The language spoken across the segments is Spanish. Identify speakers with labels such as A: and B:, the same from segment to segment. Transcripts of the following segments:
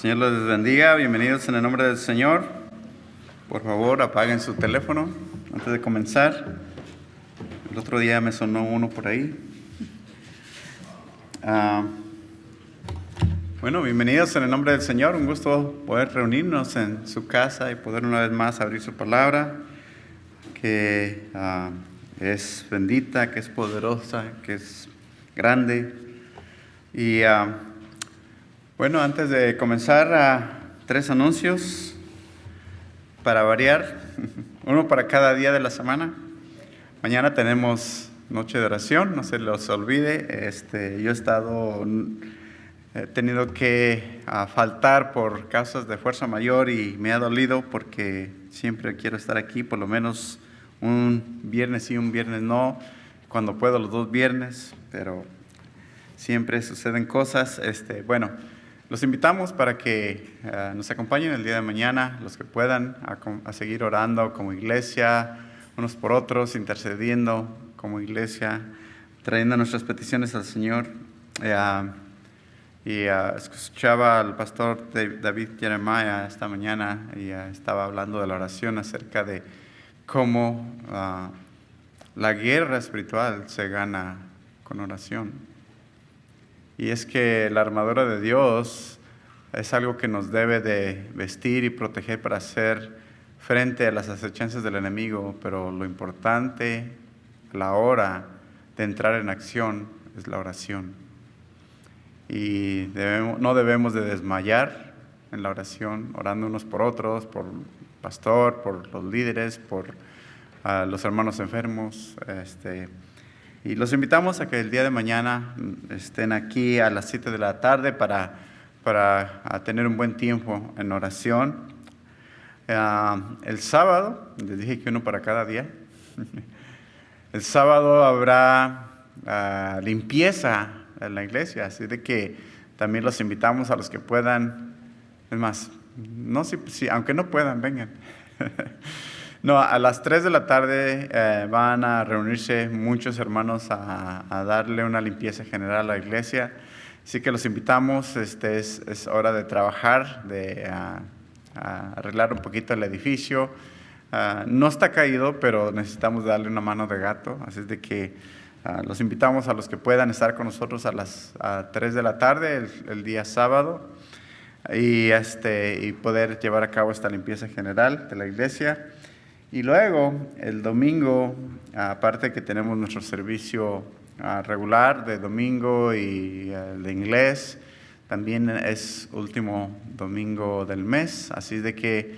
A: Señor les bendiga, bienvenidos en el nombre del Señor. Por favor, apaguen su teléfono antes de comenzar. El otro día me sonó uno por ahí. Bueno, bienvenidos en el nombre del Señor. Un gusto poder reunirnos en su casa y poder una vez más abrir su palabra, que es bendita, que es poderosa, que es grande. Y bueno, antes de comenzar, 3 anuncios para variar, uno para cada día de la semana. Mañana tenemos noche de oración, no se los olvide. Yo he tenido que faltar por causas de fuerza mayor y me ha dolido porque siempre quiero estar aquí, por lo menos un viernes sí, un viernes no, cuando puedo los 2 viernes, pero siempre suceden cosas. Bueno, los invitamos para que nos acompañen el día de mañana, los que puedan, a seguir orando como iglesia, unos por otros, intercediendo como iglesia, trayendo nuestras peticiones al Señor. Escuchaba al pastor David Jeremiah esta mañana y estaba hablando de la oración acerca de cómo la guerra espiritual se gana con oración. Y es que la armadura de Dios es algo que nos debe de vestir y proteger para hacer frente a las acechanzas del enemigo, pero lo importante a la hora de entrar en acción es la oración. Y no debemos de desmayar en la oración, orando unos por otros, por el pastor, por los líderes, por los hermanos enfermos. Y los invitamos a que el día de mañana estén aquí a las 7 de la tarde para tener un buen tiempo en oración. El sábado, les dije que uno para cada día. El sábado habrá limpieza en la iglesia, así de que también los invitamos a los que puedan. Es más, no si aunque no puedan, vengan. No, a las 3 de la tarde van a reunirse muchos hermanos a darle una limpieza general a la iglesia. Así que los invitamos, es hora de trabajar, de arreglar un poquito el edificio. No está caído, pero necesitamos darle una mano de gato. Así es de que los invitamos a los que puedan estar con nosotros a las 3 de la tarde el día sábado y poder llevar a cabo esta limpieza general de la iglesia. Y luego, el domingo, aparte que tenemos nuestro servicio regular de domingo y de inglés, también es último domingo del mes, así de que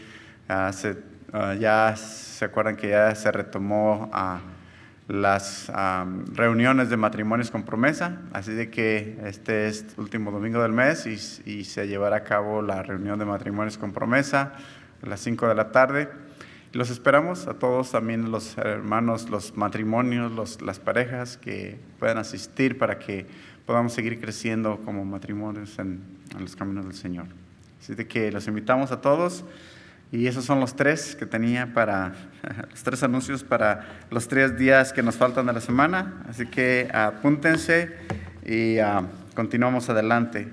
A: ya se acuerdan que ya se retomó las reuniones de matrimonios con promesa, así de que este es último domingo del mes y se llevará a cabo la reunión de matrimonios con promesa a las 5 de la tarde. Los esperamos a todos, también los hermanos, los matrimonios, las parejas que puedan asistir para que podamos seguir creciendo como matrimonios en los caminos del Señor. Así de que los invitamos a todos y esos son los 3 que tenía los 3 anuncios para los 3 días que nos faltan de la semana. Así que apúntense y continuamos adelante.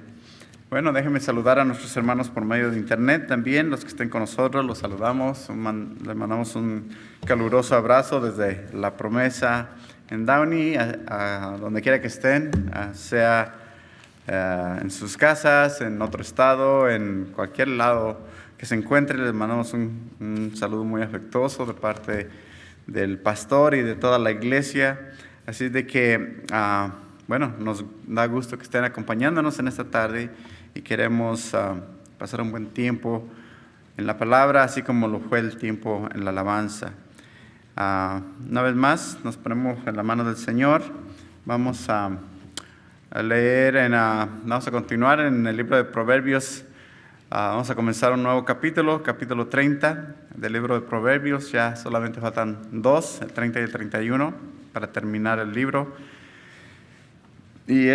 A: Bueno, déjenme saludar a nuestros hermanos por medio de internet también, los que estén con nosotros, los saludamos, les mandamos un caluroso abrazo desde La Promesa en Downey, a donde quiera que estén, sea en sus casas, en otro estado, en cualquier lado que se encuentre. Les mandamos un saludo muy afectuoso de parte del pastor y de toda la iglesia. Así de que, bueno, nos da gusto que estén acompañándonos en esta tarde. Y queremos pasar un buen tiempo en la palabra, así como lo fue el tiempo en la alabanza. Una vez más, nos ponemos en la mano del Señor. Vamos a leer, vamos a continuar en el libro de Proverbios. Vamos a comenzar un nuevo capítulo 30 del libro de Proverbios. Ya solamente faltan 2, el 30 y el 31, para terminar el libro. Y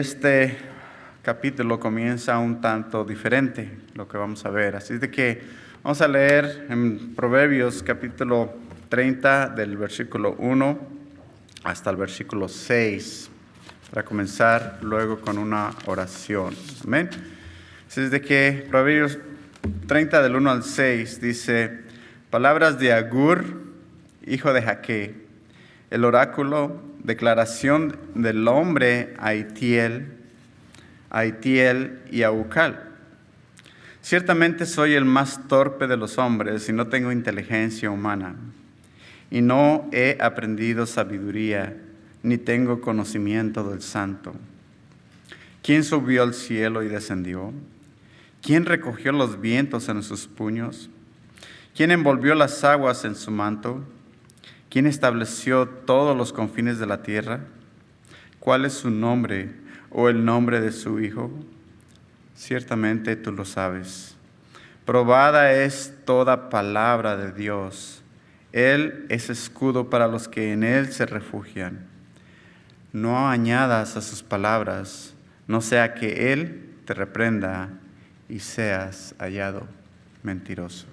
A: capítulo comienza un tanto diferente lo que vamos a ver. Así de que vamos a leer en Proverbios capítulo 30 del versículo 1 hasta el versículo 6 para comenzar luego con una oración. Amén. Así es de que Proverbios 30 del 1 al 6 dice, palabras de Agur, hijo de Jaque, el oráculo, declaración del hombre a Itiel y a Ucal. Ciertamente soy el más torpe de los hombres y no tengo inteligencia humana, y no he aprendido sabiduría, ni tengo conocimiento del Santo. ¿Quién subió al cielo y descendió? ¿Quién recogió los vientos en sus puños? ¿Quién envolvió las aguas en su manto? ¿Quién estableció todos los confines de la tierra? ¿Cuál es su nombre o el nombre de su Hijo? Ciertamente tú lo sabes. Probada es toda palabra de Dios. Él es escudo para los que en Él se refugian. No añadas a sus palabras, no sea que Él te reprenda y seas hallado mentiroso.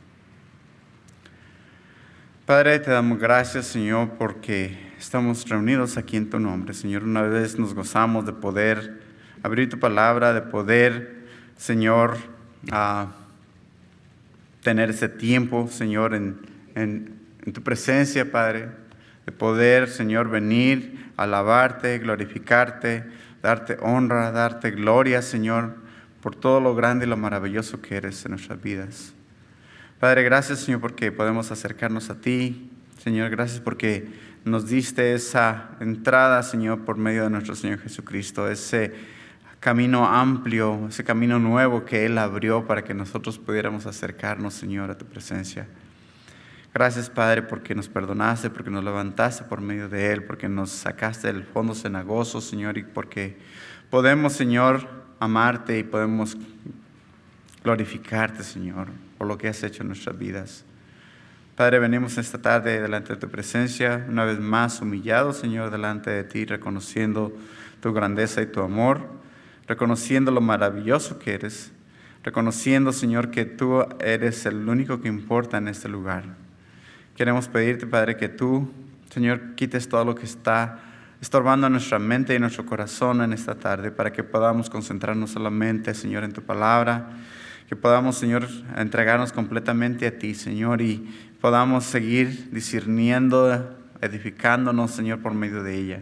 A: Padre, te damos gracias, Señor, porque estamos reunidos aquí en tu nombre. Señor, una vez nos gozamos de poder abrir tu palabra, de poder, Señor, tener ese tiempo, Señor, en tu presencia, Padre, de poder, Señor, venir, alabarte, glorificarte, darte honra, darte gloria, Señor, por todo lo grande y lo maravilloso que eres en nuestras vidas. Padre, gracias, Señor, porque podemos acercarnos a ti. Señor, gracias porque nos diste esa entrada, Señor, por medio de nuestro Señor Jesucristo, ese camino amplio, ese camino nuevo que Él abrió para que nosotros pudiéramos acercarnos, Señor, a tu presencia. Gracias, Padre, porque nos perdonaste, porque nos levantaste por medio de Él, porque nos sacaste del fondo cenagoso, Señor, y porque podemos, Señor, amarte y podemos glorificarte, Señor, por lo que has hecho en nuestras vidas. Padre, venimos esta tarde delante de tu presencia, una vez más humillados, Señor, delante de ti, reconociendo tu grandeza y tu amor, reconociendo lo maravilloso que eres, reconociendo, Señor, que tú eres el único que importa en este lugar. Queremos pedirte, Padre, que tú, Señor, quites todo lo que está estorbando nuestra mente y nuestro corazón en esta tarde, para que podamos concentrarnos solamente, Señor, en tu palabra, que podamos, Señor, entregarnos completamente a ti, Señor, y podamos seguir discerniendo, edificándonos, Señor, por medio de ella.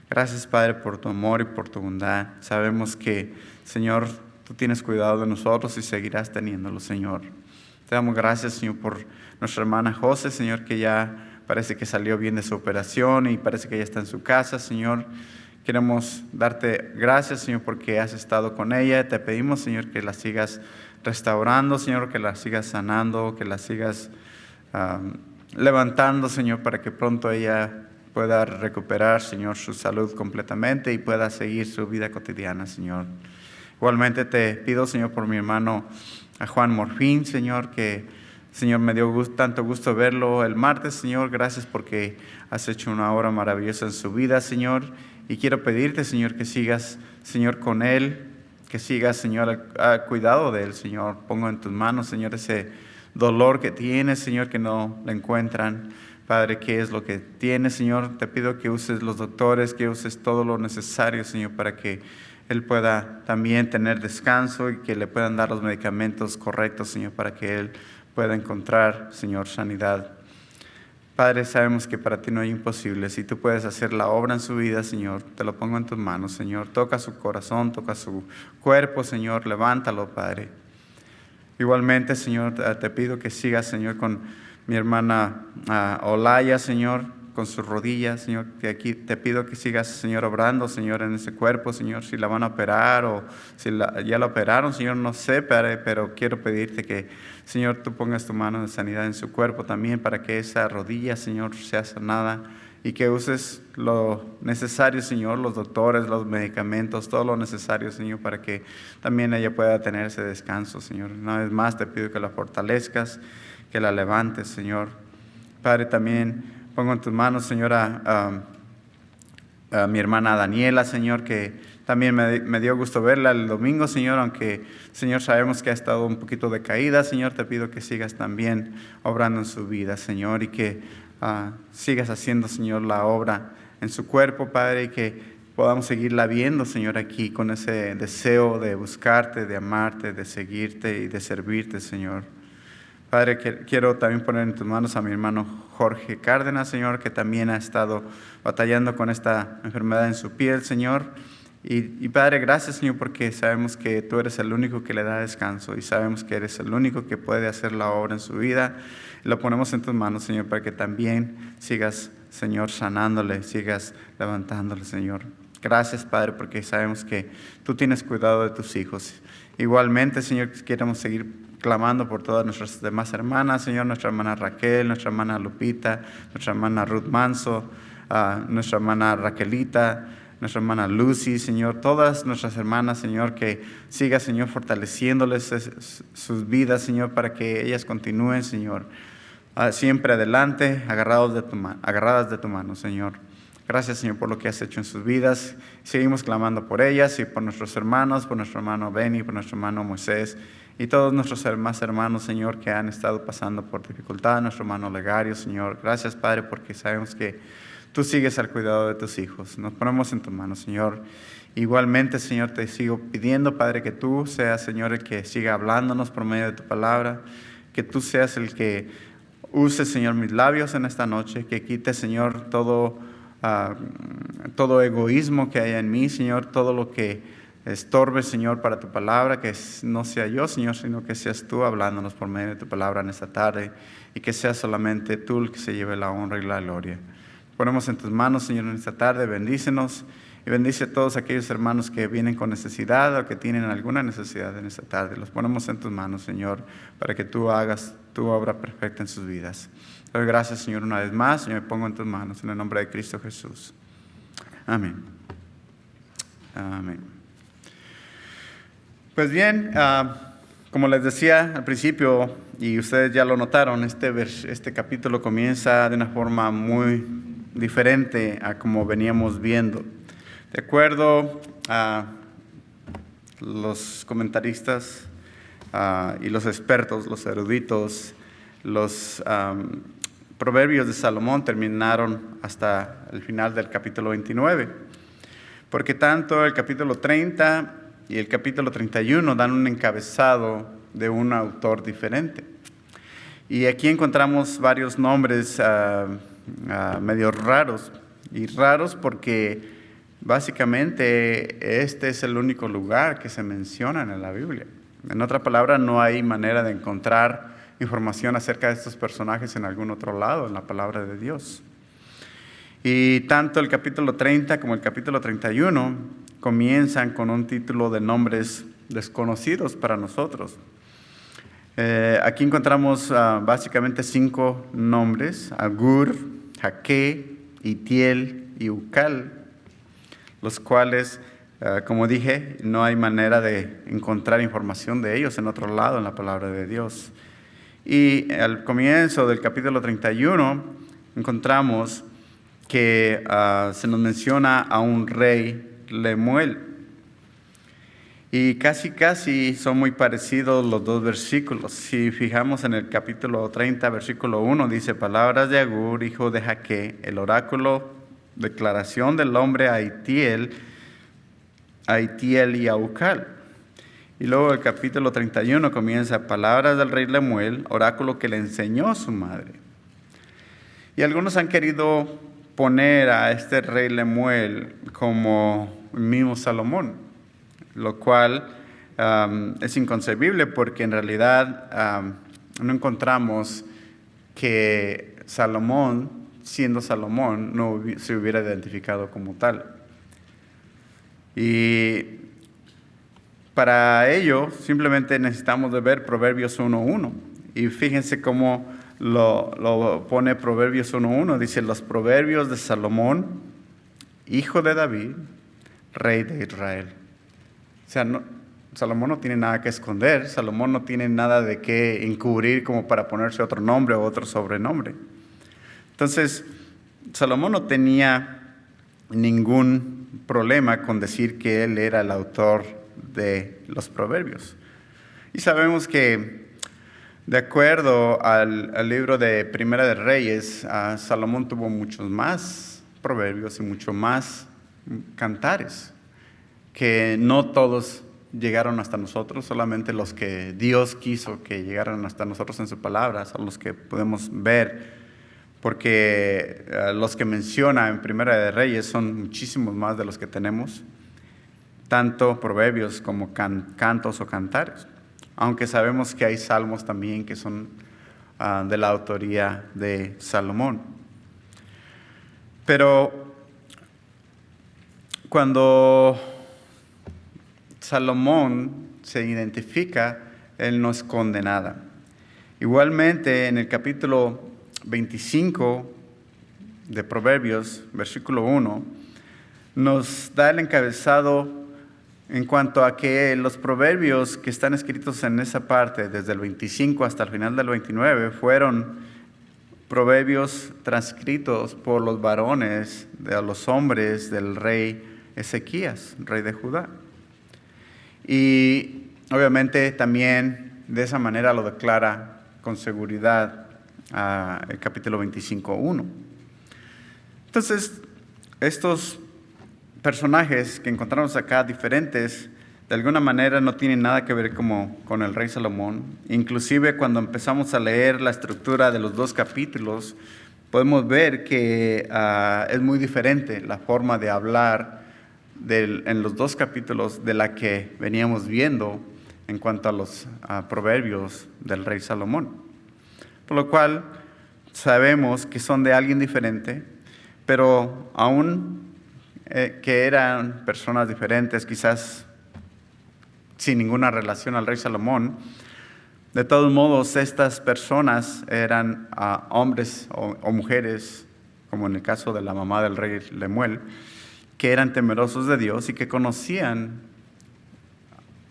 A: Gracias, Padre, por tu amor y por tu bondad. Sabemos que, Señor, tú tienes cuidado de nosotros y seguirás teniéndolo, Señor. Te damos gracias, Señor, por nuestra hermana José, Señor, que ya parece que salió bien de su operación y parece que ya está en su casa, Señor. Queremos darte gracias, Señor, porque has estado con ella. Te pedimos, Señor, que la sigas restaurando, Señor, que la sigas sanando, que la sigas levantando, Señor, para que pronto ella pueda recuperar, Señor, su salud completamente y pueda seguir su vida cotidiana, Señor. Igualmente te pido, Señor, por mi hermano a Juan Morfín, Señor, que, Señor, me dio tanto gusto verlo el martes, Señor. Gracias porque has hecho una obra maravillosa en su vida, Señor. Y quiero pedirte, Señor, que sigas, Señor, con él, que sigas, Señor, al cuidado de él, Señor. Pongo en tus manos, Señor, ese dolor que tiene, Señor, que no le encuentran. Padre, ¿qué es lo que tiene, Señor? Te pido que uses los doctores, que uses todo lo necesario, Señor, para que él pueda también tener descanso y que le puedan dar los medicamentos correctos, Señor, para que él pueda encontrar, Señor, sanidad. Padre, sabemos que para ti no hay imposible. Si tú puedes hacer la obra en su vida, Señor, te lo pongo en tus manos, Señor. Toca su corazón, toca su cuerpo, Señor. Levántalo, Padre. Igualmente, Señor, te pido que sigas, Señor, con mi hermana Olaya, Señor, con sus rodillas, Señor, que aquí te pido que sigas, Señor, obrando, Señor, en ese cuerpo, Señor, si la van a operar o si ya la operaron, Señor, no sé, Padre, pero quiero pedirte que, Señor, tú pongas tu mano de sanidad en su cuerpo también para que esa rodilla, Señor, sea sanada y que uses lo necesario, Señor, los doctores, los medicamentos, todo lo necesario, Señor, para que también ella pueda tener ese descanso, Señor. Una vez más te pido que la fortalezcas, que la levantes, Señor. Padre, también pongo en tus manos, Señor, a mi hermana Daniela, Señor, que también me dio gusto verla el domingo, Señor, aunque, Señor, sabemos que ha estado un poquito decaída, Señor, te pido que sigas también obrando en su vida, Señor, y que sigas haciendo, Señor, la obra en su cuerpo, Padre, y que podamos seguirla viendo, Señor, aquí con ese deseo de buscarte, de amarte, de seguirte y de servirte, Señor. Padre, quiero también poner en tus manos a mi hermano Jorge Cárdenas, Señor, que también ha estado batallando con esta enfermedad en su piel, Señor. Y Padre, gracias, Señor, porque sabemos que tú eres el único que le da descanso y sabemos que eres el único que puede hacer la obra en su vida. Lo ponemos en tus manos, Señor, para que también sigas, Señor, sanándole, sigas levantándole, Señor. Gracias, Padre, porque sabemos que tú tienes cuidado de tus hijos. Igualmente, Señor, queremos seguir clamando por todas nuestras demás hermanas, Señor, nuestra hermana Raquel, nuestra hermana Lupita, nuestra hermana Ruth Manso, nuestra hermana Raquelita, nuestra hermana Lucy, Señor, todas nuestras hermanas, Señor, que siga, Señor, fortaleciéndoles sus vidas, Señor, para que ellas continúen, Señor, siempre adelante, agarradas de tu mano, Señor. Gracias, Señor, por lo que has hecho en sus vidas. Seguimos clamando por ellas y por nuestros hermanos, por nuestro hermano Benny, por nuestro hermano Moisés y todos nuestros demás hermanos, Señor, que han estado pasando por dificultad, nuestro hermano Legario, Señor. Gracias, Padre, porque sabemos que tú sigues al cuidado de tus hijos. Nos ponemos en tus manos, Señor. Igualmente, Señor, te sigo pidiendo, Padre, que tú seas, Señor, el que siga hablándonos por medio de tu palabra, que tú seas el que use, Señor, mis labios en esta noche, que quite, Señor, todo egoísmo que haya en mí, Señor, todo lo que estorbe, Señor, para tu palabra, que no sea yo, Señor, sino que seas tú hablándonos por medio de tu palabra en esta tarde y que sea solamente tú el que se lleve la honra y la gloria. Ponemos en tus manos, Señor, en esta tarde, bendícenos y bendice a todos aquellos hermanos que vienen con necesidad o que tienen alguna necesidad en esta tarde. Los ponemos en tus manos, Señor, para que tú hagas tu obra perfecta en sus vidas. Te doy gracias, Señor, una vez más, y me pongo en tus manos, en el nombre de Cristo Jesús. Amén. Amén. Pues bien, como les decía al principio, y ustedes ya lo notaron, este capítulo comienza de una forma muy diferente a como veníamos viendo. De acuerdo a los comentaristas y los expertos, los eruditos, los proverbios de Salomón terminaron hasta el final del capítulo 29, porque tanto el capítulo 30 y el capítulo 31 dan un encabezado de un autor diferente. Y aquí encontramos varios nombres medio raros, y raros porque básicamente este es el único lugar que se menciona en la Biblia. En otra palabra, no hay manera de encontrar información acerca de estos personajes en algún otro lado en la palabra de Dios. Y tanto el capítulo 30 como el capítulo 31 comienzan con un título de nombres desconocidos para nosotros. Aquí encontramos básicamente 5 nombres: Agur, Jaque, Itiel y Ucal, los cuales, como dije, no hay manera de encontrar información de ellos en otro lado en la palabra de Dios. Y al comienzo del capítulo 31 encontramos que se nos menciona a un rey, Lemuel. Y casi son muy parecidos los dos versículos. Si fijamos en el capítulo 30, versículo 1, dice: palabras de Agur, hijo de Jaque, el oráculo, declaración del hombre a Itiel y a Ucal. Y luego el capítulo 31 comienza: palabras del rey Lemuel, oráculo que le enseñó su madre. Y algunos han querido poner a este rey Lemuel como el mismo Salomón, lo cual es inconcebible, porque en realidad no encontramos que Salomón, siendo Salomón, no se hubiera identificado como tal. Y para ello simplemente necesitamos de ver Proverbios 1:1. Y fíjense cómo lo pone Proverbios 1:1. Dice: los proverbios de Salomón, hijo de David, rey de Israel. O sea, Salomón no tiene nada que esconder. Salomón no tiene nada de qué encubrir como para ponerse otro nombre o otro sobrenombre. Entonces, Salomón no tenía ningún problema con decir que él era el autor de los proverbios. Y sabemos que, de acuerdo al libro de Primera de Reyes, Salomón tuvo muchos más proverbios y mucho más cantares, que no todos llegaron hasta nosotros, solamente los que Dios quiso que llegaran hasta nosotros en su palabra, son los que podemos ver, porque los que menciona en Primera de Reyes son muchísimos más de los que tenemos, tanto proverbios como cantos o cantares, aunque sabemos que hay salmos también que son de la autoría de Salomón. Pero cuando Salomón se identifica, él no esconde nada. Igualmente, en el capítulo 25 de Proverbios, versículo 1, nos da el encabezado en cuanto a que los proverbios que están escritos en esa parte, desde el 25 hasta el final del 29, fueron proverbios transcritos por los varones, de los hombres del rey Ezequías, rey de Judá. Y obviamente también de esa manera lo declara con seguridad el capítulo 25:1. Entonces, estos personajes que encontramos acá diferentes, de alguna manera no tienen nada que ver con el rey Salomón. Inclusive cuando empezamos a leer la estructura de los dos capítulos, podemos ver que es muy diferente la forma de hablar en los dos capítulos de la que veníamos viendo en cuanto a los proverbios del rey Salomón. Por lo cual sabemos que son de alguien diferente, pero aún que eran personas diferentes, quizás sin ninguna relación al rey Salomón, de todos modos estas personas eran hombres o mujeres, como en el caso de la mamá del rey Lemuel, que eran temerosos de Dios y que conocían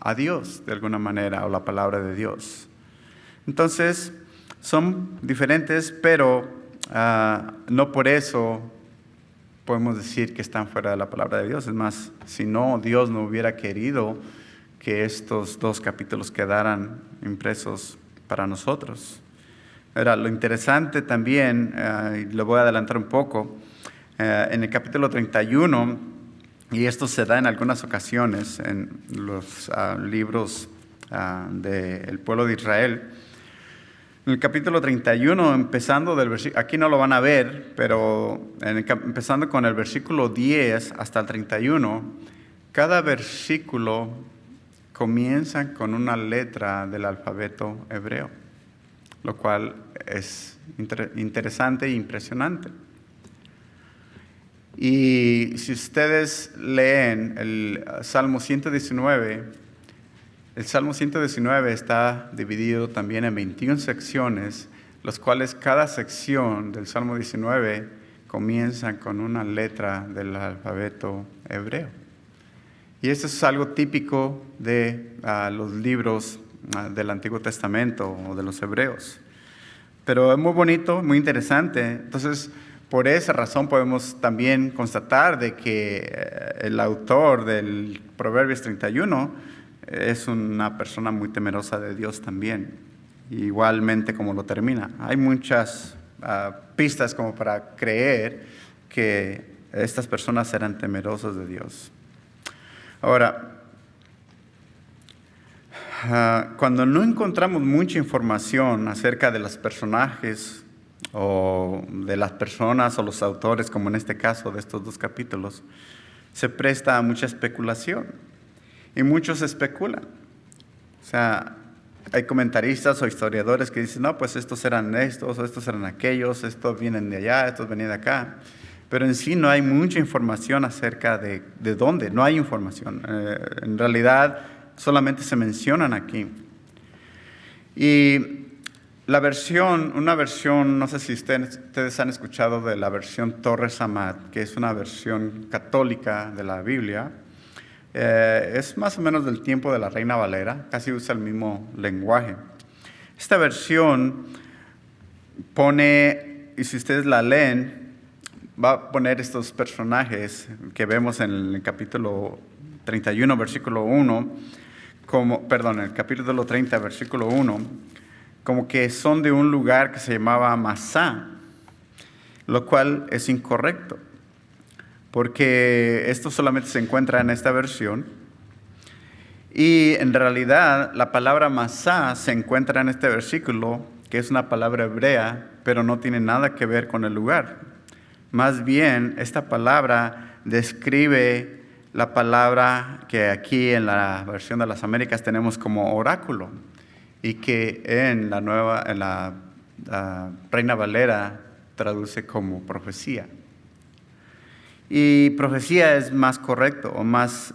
A: a Dios de alguna manera, o la palabra de Dios. Entonces, son diferentes, pero no por eso podemos decir que están fuera de la palabra de Dios. Es más, si no, Dios no hubiera querido que estos dos capítulos quedaran impresos para nosotros. Ahora, lo interesante también, y lo voy a adelantar un poco, en el capítulo 31, y esto se da en algunas ocasiones en los libros del pueblo de Israel. En el capítulo 31, empezando del versículo, aquí no lo van a ver, pero empezando con el versículo 10 hasta el 31, cada versículo comienza con una letra del alfabeto hebreo, lo cual es interesante e impresionante. Y si ustedes leen el Salmo 119, el Salmo 119 está dividido también en 21 secciones, las cuales cada sección del Salmo 19 comienza con una letra del alfabeto hebreo. Y esto es algo típico de los libros del Antiguo Testamento o de los hebreos. Pero es muy bonito, muy interesante. Entonces, por esa razón podemos también constatar de que el autor del Proverbios 31 es una persona muy temerosa de Dios también, igualmente como lo termina. Hay muchas pistas como para creer que estas personas eran temerosas de Dios. Ahora, cuando no encontramos mucha información acerca de los personajes o de las personas o los autores, como en este caso de estos dos capítulos, se presta a mucha especulación. Y muchos especulan. O sea, hay comentaristas o historiadores que dicen, no, pues estos eran estos, o estos eran aquellos, estos vienen de allá, estos venían de acá. Pero en sí no hay mucha información acerca de dónde, no hay información. En realidad solamente se mencionan aquí. Y una versión, no sé si ustedes han escuchado de la versión Torres Amat, que es una versión católica de la Biblia. Es más o menos del tiempo de la Reina Valera, casi usa el mismo lenguaje. Esta versión pone, y si ustedes la leen, va a poner estos personajes que vemos en el capítulo 31, versículo 1, el capítulo 30, versículo 1, como que son de un lugar que se llamaba Masá, lo cual es incorrecto, porque esto solamente se encuentra en esta versión. Y en realidad la palabra masá se encuentra en este versículo, que es una palabra hebrea, pero no tiene nada que ver con el lugar. Más bien, esta palabra describe la palabra que aquí en la versión de las Américas tenemos como oráculo, y que en la Reina Valera traduce como profecía. Y profecía es más correcto, o más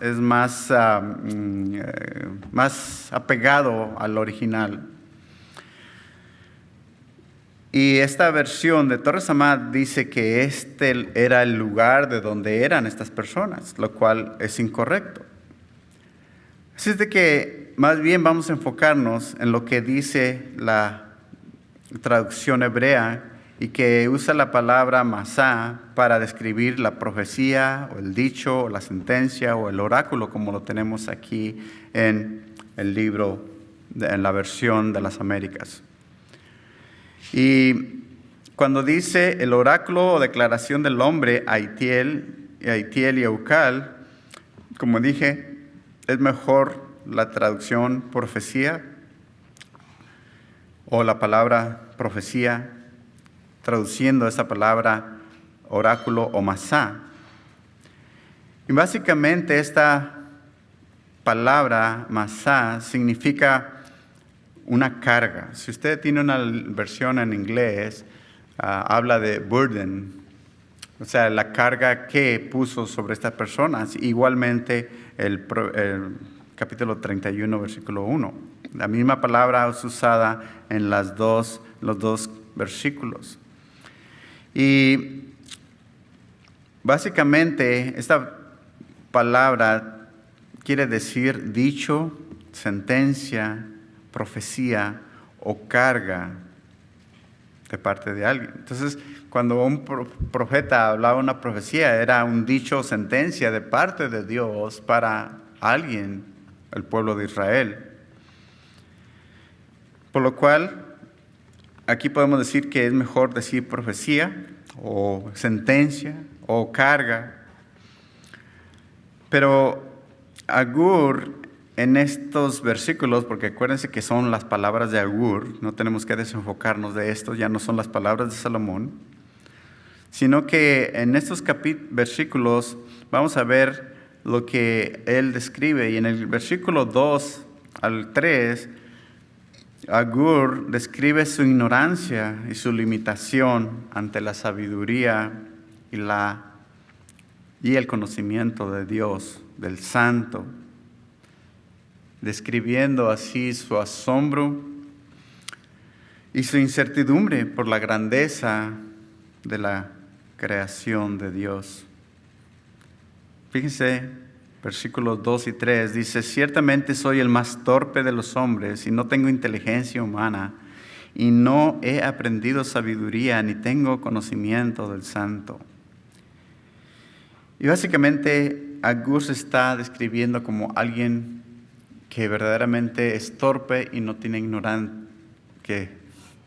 A: apegado al original. Y esta versión de Torres Amad dice que este era el lugar de donde eran estas personas, lo cual es incorrecto. Así es de que más bien vamos a enfocarnos en lo que dice la traducción hebrea, y que usa la palabra masá para describir la profecía, o el dicho, o la sentencia, o el oráculo, como lo tenemos aquí en el libro, en la versión de las Américas. Y cuando dice el oráculo o declaración del hombre, Aitiel y Eucal, como dije, es mejor la traducción profecía, o la palabra profecía, traduciendo esa palabra oráculo o masá. Y básicamente esta palabra masá significa una carga. Si usted tiene una versión en inglés, habla de burden, o sea, la carga que puso sobre estas personas. Igualmente el capítulo 31, versículo 1. La misma palabra es usada en los dos versículos. Y básicamente esta palabra quiere decir dicho, sentencia, profecía o carga de parte de alguien. Entonces, cuando un profeta hablaba una profecía, era un dicho o sentencia de parte de Dios para alguien, el pueblo de Israel. Por lo cual, aquí podemos decir que es mejor decir profecía o sentencia o carga. Pero Agur en estos versículos, porque acuérdense que son las palabras de Agur, no tenemos que desenfocarnos de esto, ya no son las palabras de Salomón, sino que en estos versículos vamos a ver lo que él describe. Y en el versículo 2 al 3, Agur describe su ignorancia y su limitación ante la sabiduría y el conocimiento de Dios, del Santo, describiendo así su asombro y su incertidumbre por la grandeza de la creación de Dios. Fíjense, versículos 2 y 3 dice: ciertamente soy el más torpe de los hombres y no tengo inteligencia humana, y no he aprendido sabiduría ni tengo conocimiento del Santo. Y básicamente Agur se está describiendo como alguien que verdaderamente es torpe y no tiene que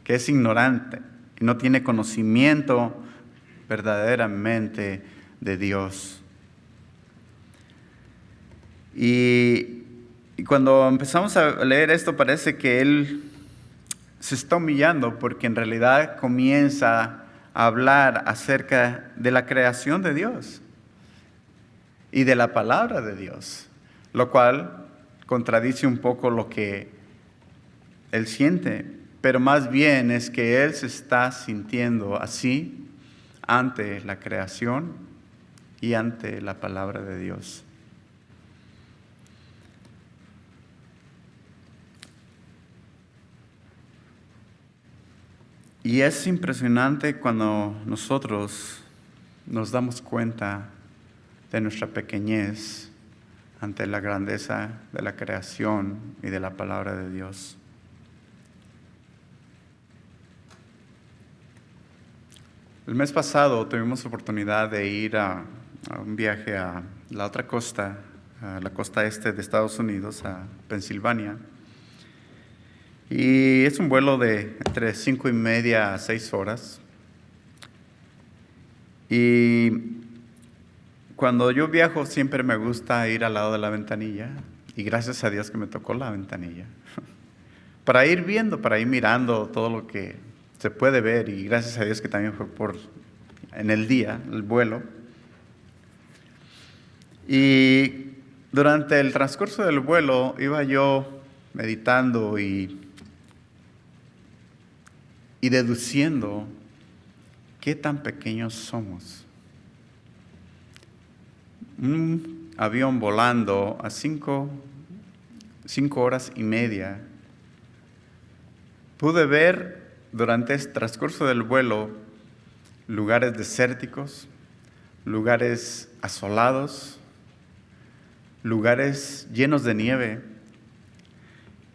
A: es ignorante y no tiene conocimiento verdaderamente de Dios. Y cuando empezamos a leer esto, parece que él se está humillando, porque en realidad comienza a hablar acerca de la creación de Dios y de la palabra de Dios, lo cual contradice un poco lo que él siente, pero más bien es que él se está sintiendo así ante la creación y ante la palabra de Dios. Y es impresionante cuando nosotros nos damos cuenta de nuestra pequeñez ante la grandeza de la creación y de la palabra de Dios. El mes pasado tuvimos oportunidad de ir a un viaje a la otra costa, a la costa este de Estados Unidos, a Pensilvania. Y es un vuelo de entre 5:30 a 6 horas. Y cuando yo viajo siempre me gusta ir al lado de la ventanilla y gracias a Dios que me tocó la ventanilla. Para ir viendo, para ir mirando todo lo que se puede ver y gracias a Dios que también fue en el día, el vuelo. Y durante el transcurso del vuelo iba yo meditando y deduciendo qué tan pequeños somos. Un avión volando a 5 horas y media. Pude ver durante el transcurso del vuelo lugares desérticos, lugares asolados, lugares llenos de nieve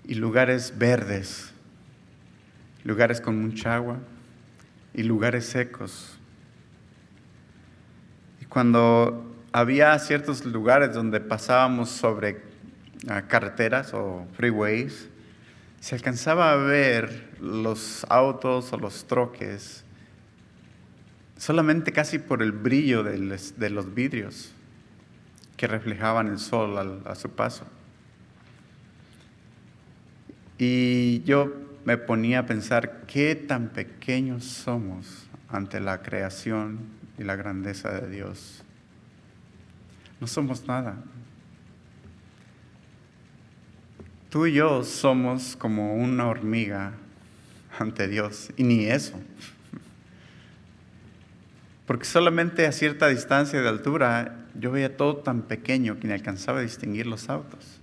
A: y lugares verdes, lugares con mucha agua y lugares secos. Y cuando había ciertos lugares donde pasábamos sobre carreteras o freeways, se alcanzaba a ver los autos o los troques solamente casi por el brillo de los vidrios que reflejaban el sol a su paso. Y yo me ponía a pensar qué tan pequeños somos ante la creación y la grandeza de Dios. No somos nada. Tú y yo somos como una hormiga ante Dios, y ni eso. Porque solamente a cierta distancia de altura yo veía todo tan pequeño que ni alcanzaba a distinguir los autos.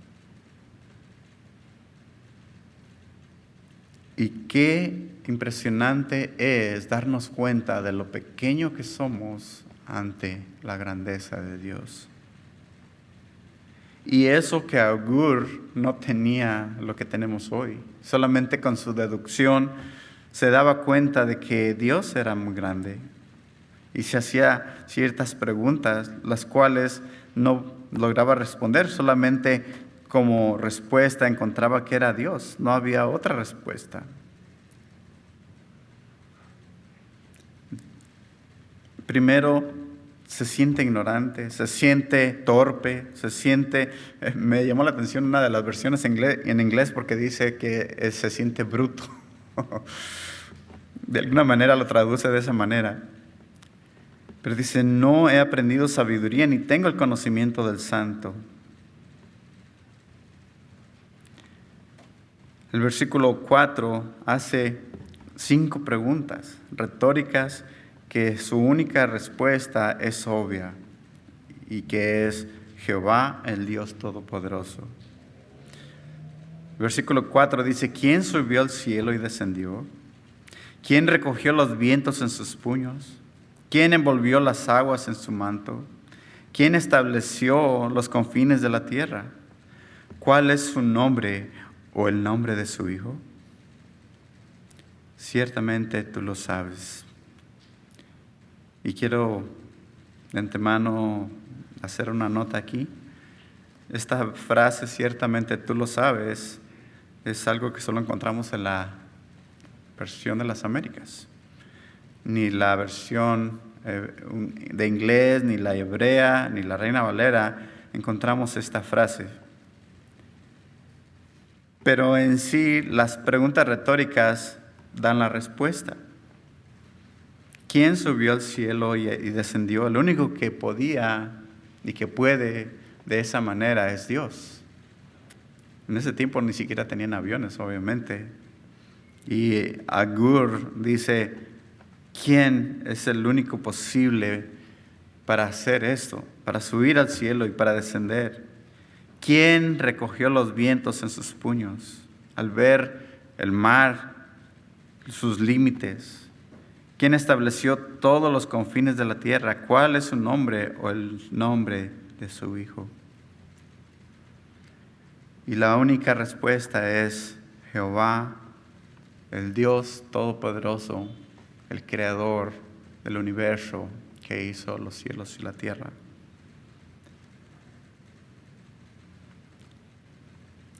A: Y qué impresionante es darnos cuenta de lo pequeño que somos ante la grandeza de Dios. Y eso que Agur no tenía lo que tenemos hoy. Solamente con su deducción se daba cuenta de que Dios era muy grande. Y se hacía ciertas preguntas, las cuales no lograba responder. Solamente como respuesta encontraba que era Dios. No había otra respuesta. Primero, se siente ignorante, se siente torpe, me llamó la atención una de las versiones en inglés porque dice que se siente bruto. De alguna manera lo traduce de esa manera. Pero dice, no he aprendido sabiduría ni tengo el conocimiento del Santo. El versículo 4 hace 5 preguntas retóricas que su única respuesta es obvia y que es Jehová, el Dios Todopoderoso. Versículo 4 dice, ¿quién subió al cielo y descendió? ¿Quién recogió los vientos en sus puños? ¿Quién envolvió las aguas en su manto? ¿Quién estableció los confines de la tierra? ¿Cuál es su nombre o el nombre de su Hijo? Ciertamente tú lo sabes. Y quiero de antemano hacer una nota aquí. Esta frase, ciertamente tú lo sabes, es algo que solo encontramos en la versión de las Américas. Ni la versión de inglés, ni la hebrea, ni la Reina Valera encontramos esta frase. Pero en sí, las preguntas retóricas dan la respuesta. ¿Quién subió al cielo y descendió? El único que podía y que puede de esa manera es Dios. En ese tiempo ni siquiera tenían aviones, obviamente. Y Agur dice, ¿quién es el único posible para hacer esto? Para subir al cielo y para descender. ¿Quién recogió los vientos en sus puños al ver el mar, sus límites? ¿Quién estableció todos los confines de la tierra? ¿Cuál es su nombre o el nombre de su Hijo? Y la única respuesta es Jehová, el Dios Todopoderoso, el Creador del universo que hizo los cielos y la tierra.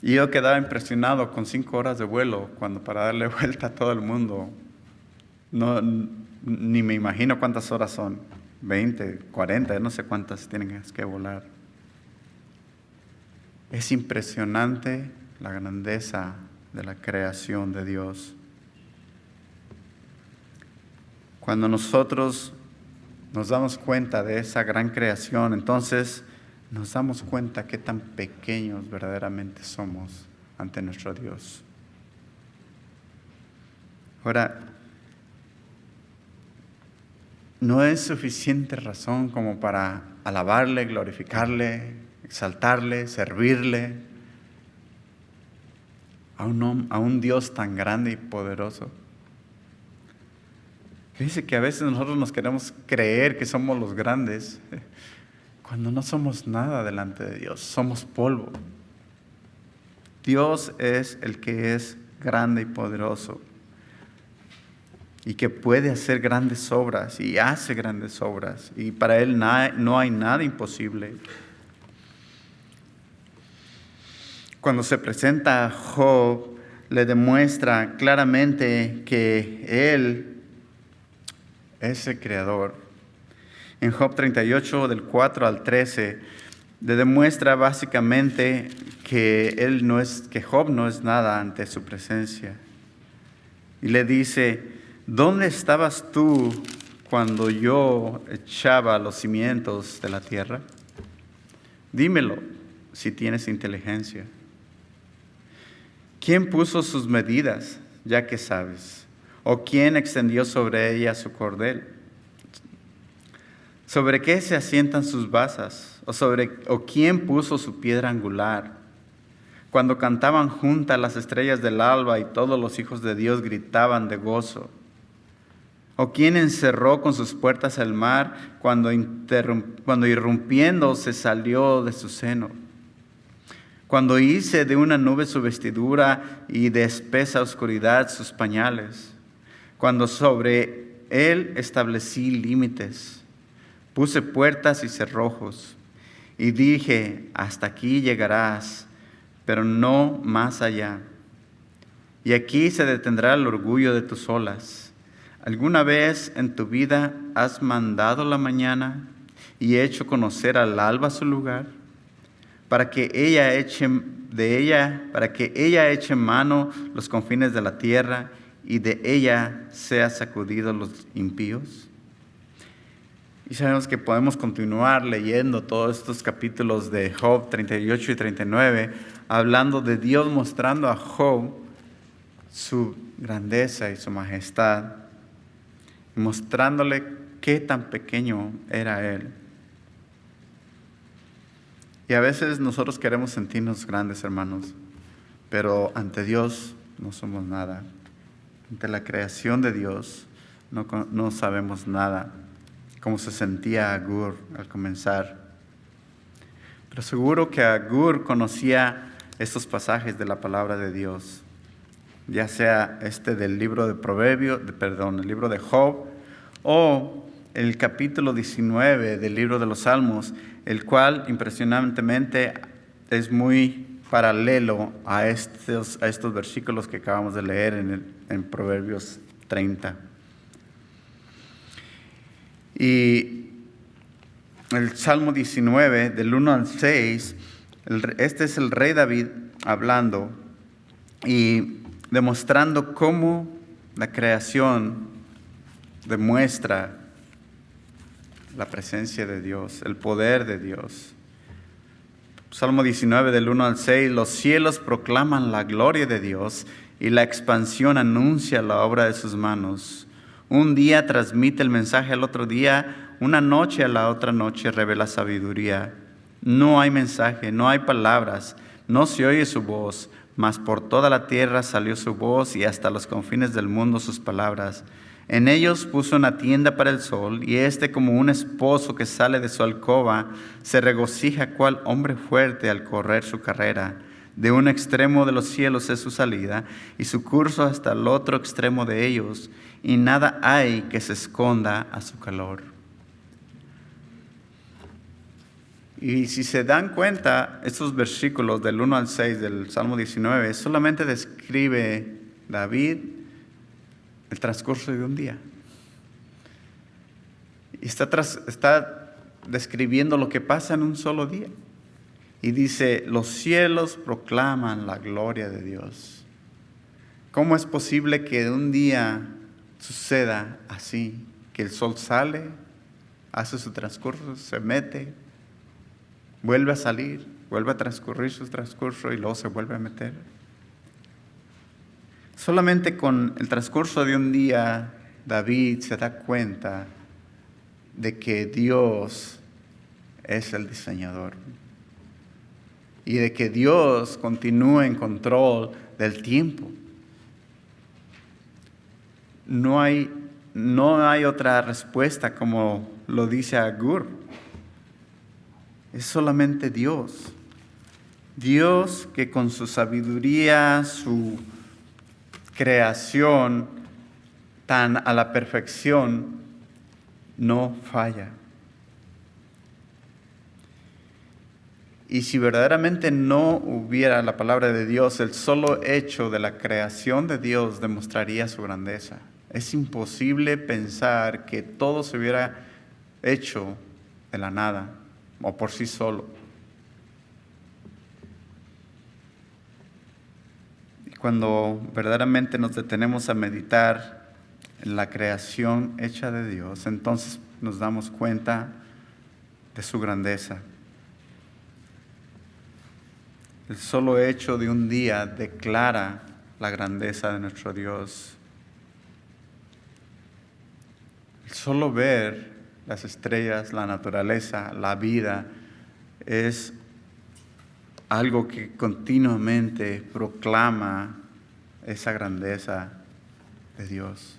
A: Y yo quedaba impresionado con 5 horas de vuelo, cuando para darle vuelta a todo el mundo, ni me imagino cuántas horas son. 20, 40, no sé cuántas tienen que volar. Es impresionante la grandeza de la creación de Dios. Cuando nosotros nos damos cuenta de esa gran creación, entonces nos damos cuenta qué tan pequeños verdaderamente somos ante nuestro Dios. Ahora, no es suficiente razón como para alabarle, glorificarle, exaltarle, servirle a un Dios tan grande y poderoso. Dice que a veces nosotros nos queremos creer que somos los grandes, cuando no somos nada delante de Dios, somos polvo. Dios es el que es grande y poderoso y que puede hacer grandes obras y hace grandes obras, y para Él no hay nada imposible. Cuando se presenta a Job, le demuestra claramente que Él es el creador. En Job 38, del 4 al 13, le demuestra básicamente que Job no es nada ante su presencia. Y le dice: ¿dónde estabas tú cuando yo echaba los cimientos de la tierra? Dímelo si tienes inteligencia. ¿Quién puso sus medidas, ya que sabes? ¿O quién extendió sobre ella su cordel? ¿Sobre qué se asientan sus basas? ¿O quién puso su piedra angular? Cuando cantaban juntas las estrellas del alba y todos los hijos de Dios gritaban de gozo. ¿O quién encerró con sus puertas el mar cuando irrumpiendo se salió de su seno? Cuando hice de una nube su vestidura y de espesa oscuridad sus pañales. Cuando sobre él establecí límites, puse puertas y cerrojos, y dije: hasta aquí llegarás, pero no más allá. Y aquí se detendrá el orgullo de tus olas. ¿Alguna vez en tu vida has mandado la mañana y hecho conocer al alba su lugar? Para que ella eche mano los confines de la tierra, y de ella sea sacudidos los impíos. Y sabemos que podemos continuar leyendo todos estos capítulos de Job 38 y 39, hablando de Dios mostrando a Job su grandeza y su majestad, y mostrándole qué tan pequeño era él. Y a veces nosotros queremos sentirnos grandes, hermanos, pero ante Dios no somos nada. Ante la creación de Dios no sabemos nada, como se sentía Agur al comenzar. Pero seguro que Agur conocía estos pasajes de la palabra de Dios, ya sea del libro el libro de Job, o el capítulo 19 del libro de los Salmos, el cual impresionantemente es muy paralelo a estos versículos que acabamos de leer en Proverbios 30. Y el Salmo 19, del 1 al 6, este es el rey David hablando y demostrando cómo la creación demuestra la presencia de Dios, el poder de Dios. Salmo 19, del 1 al 6, los cielos proclaman la gloria de Dios y la expansión anuncia la obra de sus manos. Un día transmite el mensaje al otro día, una noche a la otra noche revela sabiduría. No hay mensaje, no hay palabras, no se oye su voz, mas por toda la tierra salió su voz y hasta los confines del mundo sus palabras. En ellos puso una tienda para el sol, y como un esposo que sale de su alcoba, se regocija cual hombre fuerte al correr su carrera. De un extremo de los cielos es su salida, y su curso hasta el otro extremo de ellos, y nada hay que se esconda a su calor. Y si se dan cuenta, estos versículos del 1 al 6 del Salmo 19 solamente describe David el transcurso de un día. Y está describiendo lo que pasa en un solo día. Y dice, los cielos proclaman la gloria de Dios. ¿Cómo es posible que un día suceda así? Que el sol sale, hace su transcurso, se mete, vuelve a salir, vuelve a transcurrir su transcurso y luego se vuelve a meter. Solamente con el transcurso de un día, David se da cuenta de que Dios es el diseñador y de que Dios continúa en control del tiempo. No hay otra respuesta, como lo dice Agur. Es solamente Dios. Dios que con su sabiduría, su creación tan a la perfección, no falla. Y si verdaderamente no hubiera la palabra de Dios, el solo hecho de la creación de Dios demostraría su grandeza. Es imposible pensar que todo se hubiera hecho de la nada o por sí solo. Y cuando verdaderamente nos detenemos a meditar en la creación hecha de Dios, entonces nos damos cuenta de su grandeza. El solo hecho de un día declara la grandeza de nuestro Dios. El solo ver las estrellas, la naturaleza, la vida, es algo que continuamente proclama esa grandeza de Dios.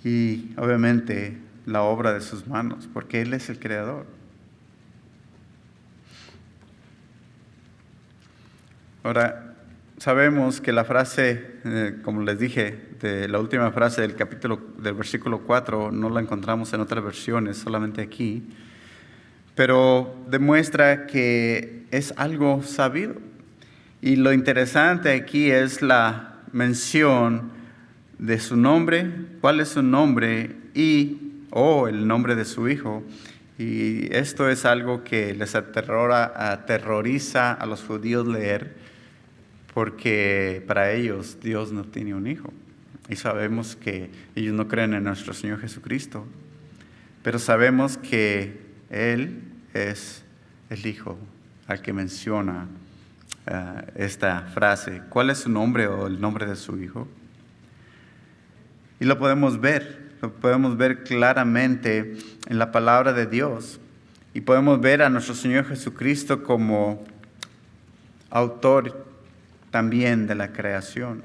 A: Y obviamente la obra de sus manos, porque Él es el creador. Ahora, sabemos que la frase, como les dije, de la última frase del versículo 4, no la encontramos en otras versiones, solamente aquí, pero demuestra que es algo sabido. Y lo interesante aquí es la mención de su nombre, cuál es su nombre o el nombre de su hijo. Y esto es algo que les aterroriza a los judíos leer, porque para ellos Dios no tiene un hijo. Y sabemos que ellos no creen en nuestro Señor Jesucristo, pero sabemos que Él es el Hijo al que menciona esta frase. ¿Cuál es su nombre o el nombre de su hijo? Y lo podemos ver claramente en la palabra de Dios. Y podemos ver a nuestro Señor Jesucristo como autor también de la creación.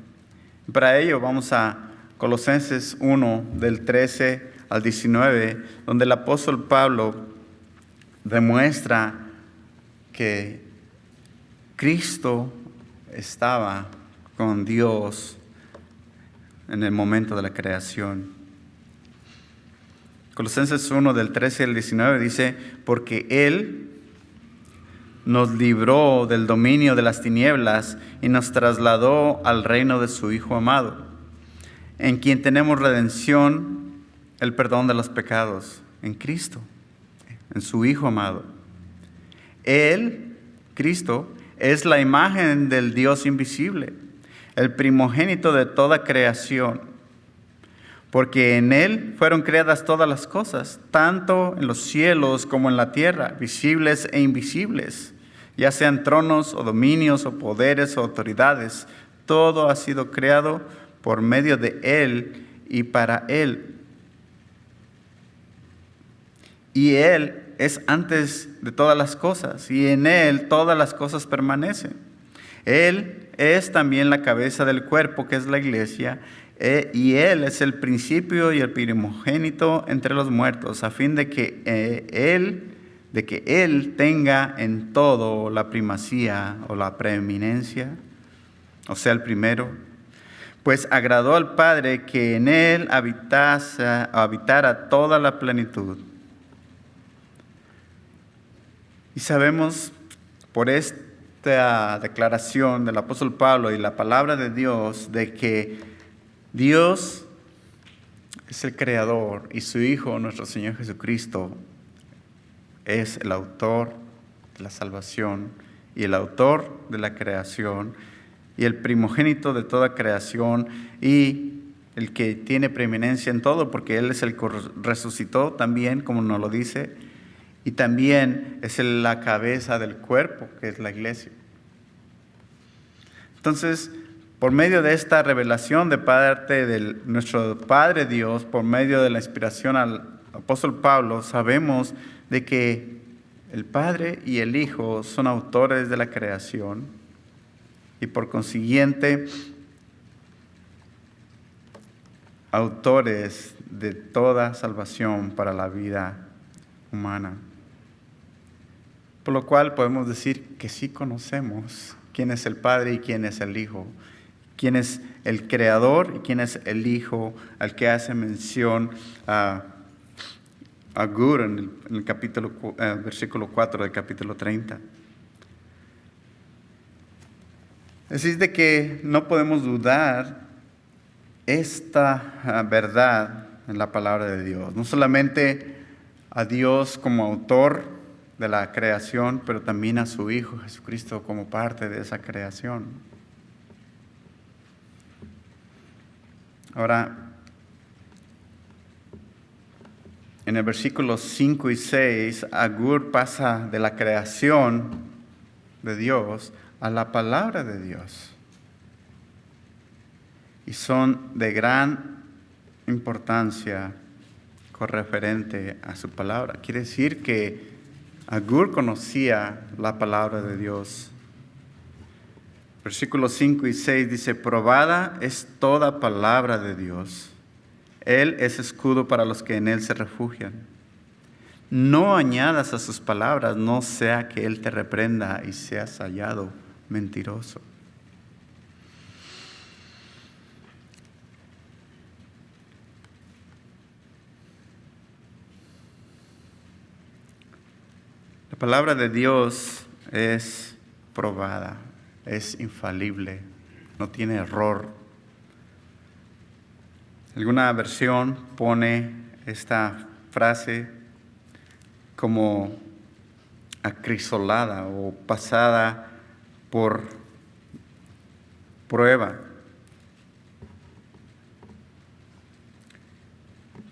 A: Para ello vamos a Colosenses 1, del 13 al 19, donde el apóstol Pablo demuestra que Cristo estaba con Dios en el momento de la creación. Colosenses 1, del 13 al 19 dice, porque Él nos libró del dominio de las tinieblas y nos trasladó al reino de su Hijo amado, en quien tenemos redención, el perdón de los pecados, en Cristo, en su Hijo amado. Él, Cristo, es la imagen del Dios invisible, el primogénito de toda creación, porque en Él fueron creadas todas las cosas, tanto en los cielos como en la tierra, visibles e invisibles, ya sean tronos o dominios o poderes o autoridades. Todo ha sido creado por medio de Él y para Él. Y Él es antes de todas las cosas, y en Él todas las cosas permanecen. Él es también la cabeza del cuerpo, que es la iglesia, y Él es el principio y el primogénito entre los muertos, a fin de que Él tenga en todo la primacía o la preeminencia, o sea, el primero. Pues agradó al Padre que en Él habitara toda la plenitud. Y sabemos por esta declaración del apóstol Pablo y la palabra de Dios de que Dios es el creador y su Hijo, nuestro Señor Jesucristo, es el autor de la salvación y el autor de la creación y el primogénito de toda creación y el que tiene preeminencia en todo, porque Él es el que resucitó también, como nos lo dice, y también es la cabeza del cuerpo, que es la iglesia. Entonces, por medio de esta revelación de parte de nuestro Padre Dios, por medio de la inspiración al apóstol Pablo, sabemos de que el Padre y el Hijo son autores de la creación y por consiguiente autores de toda salvación para la vida humana. Por lo cual podemos decir que sí conocemos quién es el Padre y quién es el Hijo, quién es el Creador y quién es el Hijo al que hace mención a Agur en el versículo 4 del capítulo 30. Así es de que no podemos dudar esta verdad en la palabra de Dios. No solamente a Dios como autor de la creación, pero también a su Hijo Jesucristo como parte de esa creación. Ahora, en el versículo 5 y 6, Agur pasa de la creación de Dios a la palabra de Dios. Y son de gran importancia con referente a su palabra. Quiere decir que Agur conocía la palabra de Dios. Versículos 5 y 6 dice, probada es toda palabra de Dios. Él es escudo para los que en Él se refugian. No añadas a sus palabras, no sea que Él te reprenda y seas hallado mentiroso. La palabra de Dios es probada, es infalible, no tiene error. Alguna versión pone esta frase como acrisolada o pasada por prueba.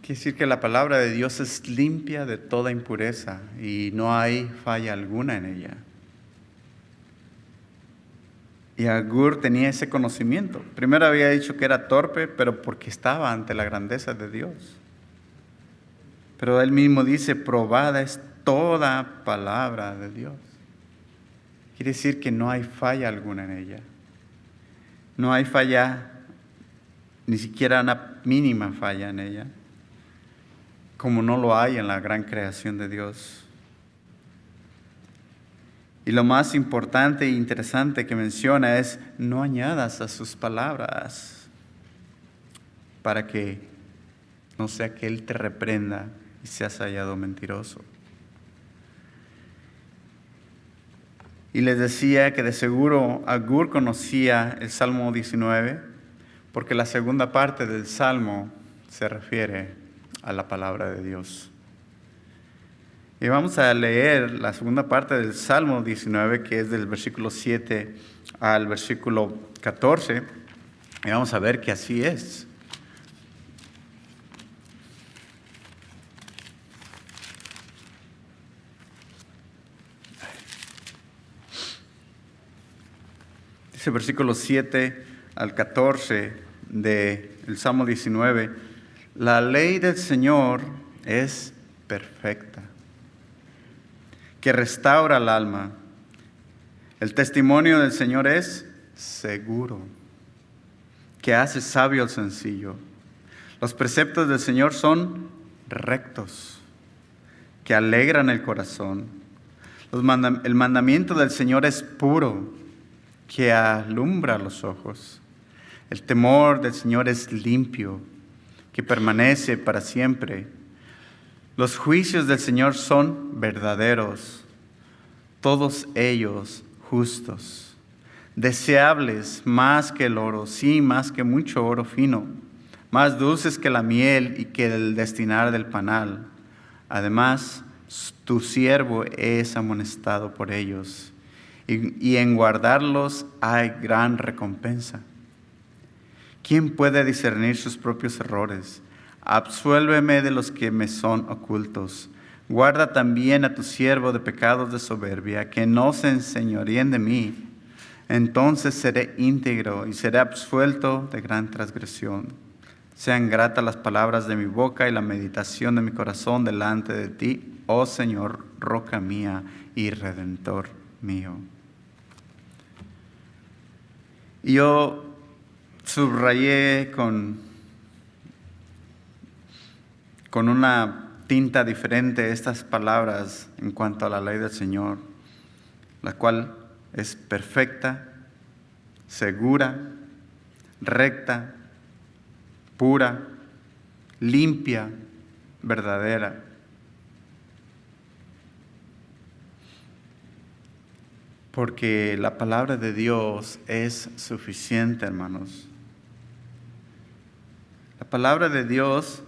A: Quiere decir que la palabra de Dios es limpia de toda impureza y no hay falla alguna en ella. Y Agur tenía ese conocimiento. Primero había dicho que era torpe, pero porque estaba ante la grandeza de Dios. Pero él mismo dice, probada es toda palabra de Dios. Quiere decir que no hay falla alguna en ella. No hay falla, ni siquiera una mínima falla en ella, como no lo hay en la gran creación de Dios. Y lo más importante e interesante que menciona es, no añadas a sus palabras para que no sea que Él te reprenda y seas hallado mentiroso. Y les decía que de seguro Agur conocía el Salmo 19, porque la segunda parte del Salmo se refiere a la palabra de Dios. Y vamos a leer la segunda parte del Salmo 19, que es del versículo 7 al versículo 14, y vamos a ver que así es. Dice versículo 7 al 14 del Salmo 19, la ley del Señor es perfecta, que restaura el alma. El testimonio del Señor es seguro, que hace sabio al sencillo. Los preceptos del Señor son rectos, que alegran el corazón. El mandamiento del Señor es puro, que alumbra los ojos. El temor del Señor es limpio, que permanece para siempre. Los juicios del Señor son verdaderos, todos ellos justos, deseables más que el oro, sí, más que mucho oro fino, más dulces que la miel y que el destilar del panal. Además, tu siervo es amonestado por ellos, y en guardarlos hay gran recompensa. ¿Quién puede discernir sus propios errores? Absuélveme de los que me son ocultos. Guarda también a tu siervo de pecados de soberbia, que no se enseñoríen de mí. Entonces seré íntegro y seré absuelto de gran transgresión. Sean gratas las palabras de mi boca y la meditación de mi corazón delante de ti, oh Señor, roca mía y redentor mío. Y yo subrayé con una tinta diferente estas palabras en cuanto a la ley del Señor, la cual es perfecta, segura, recta, pura, limpia, verdadera. Porque la palabra de Dios es suficiente, hermanos. La palabra de Dios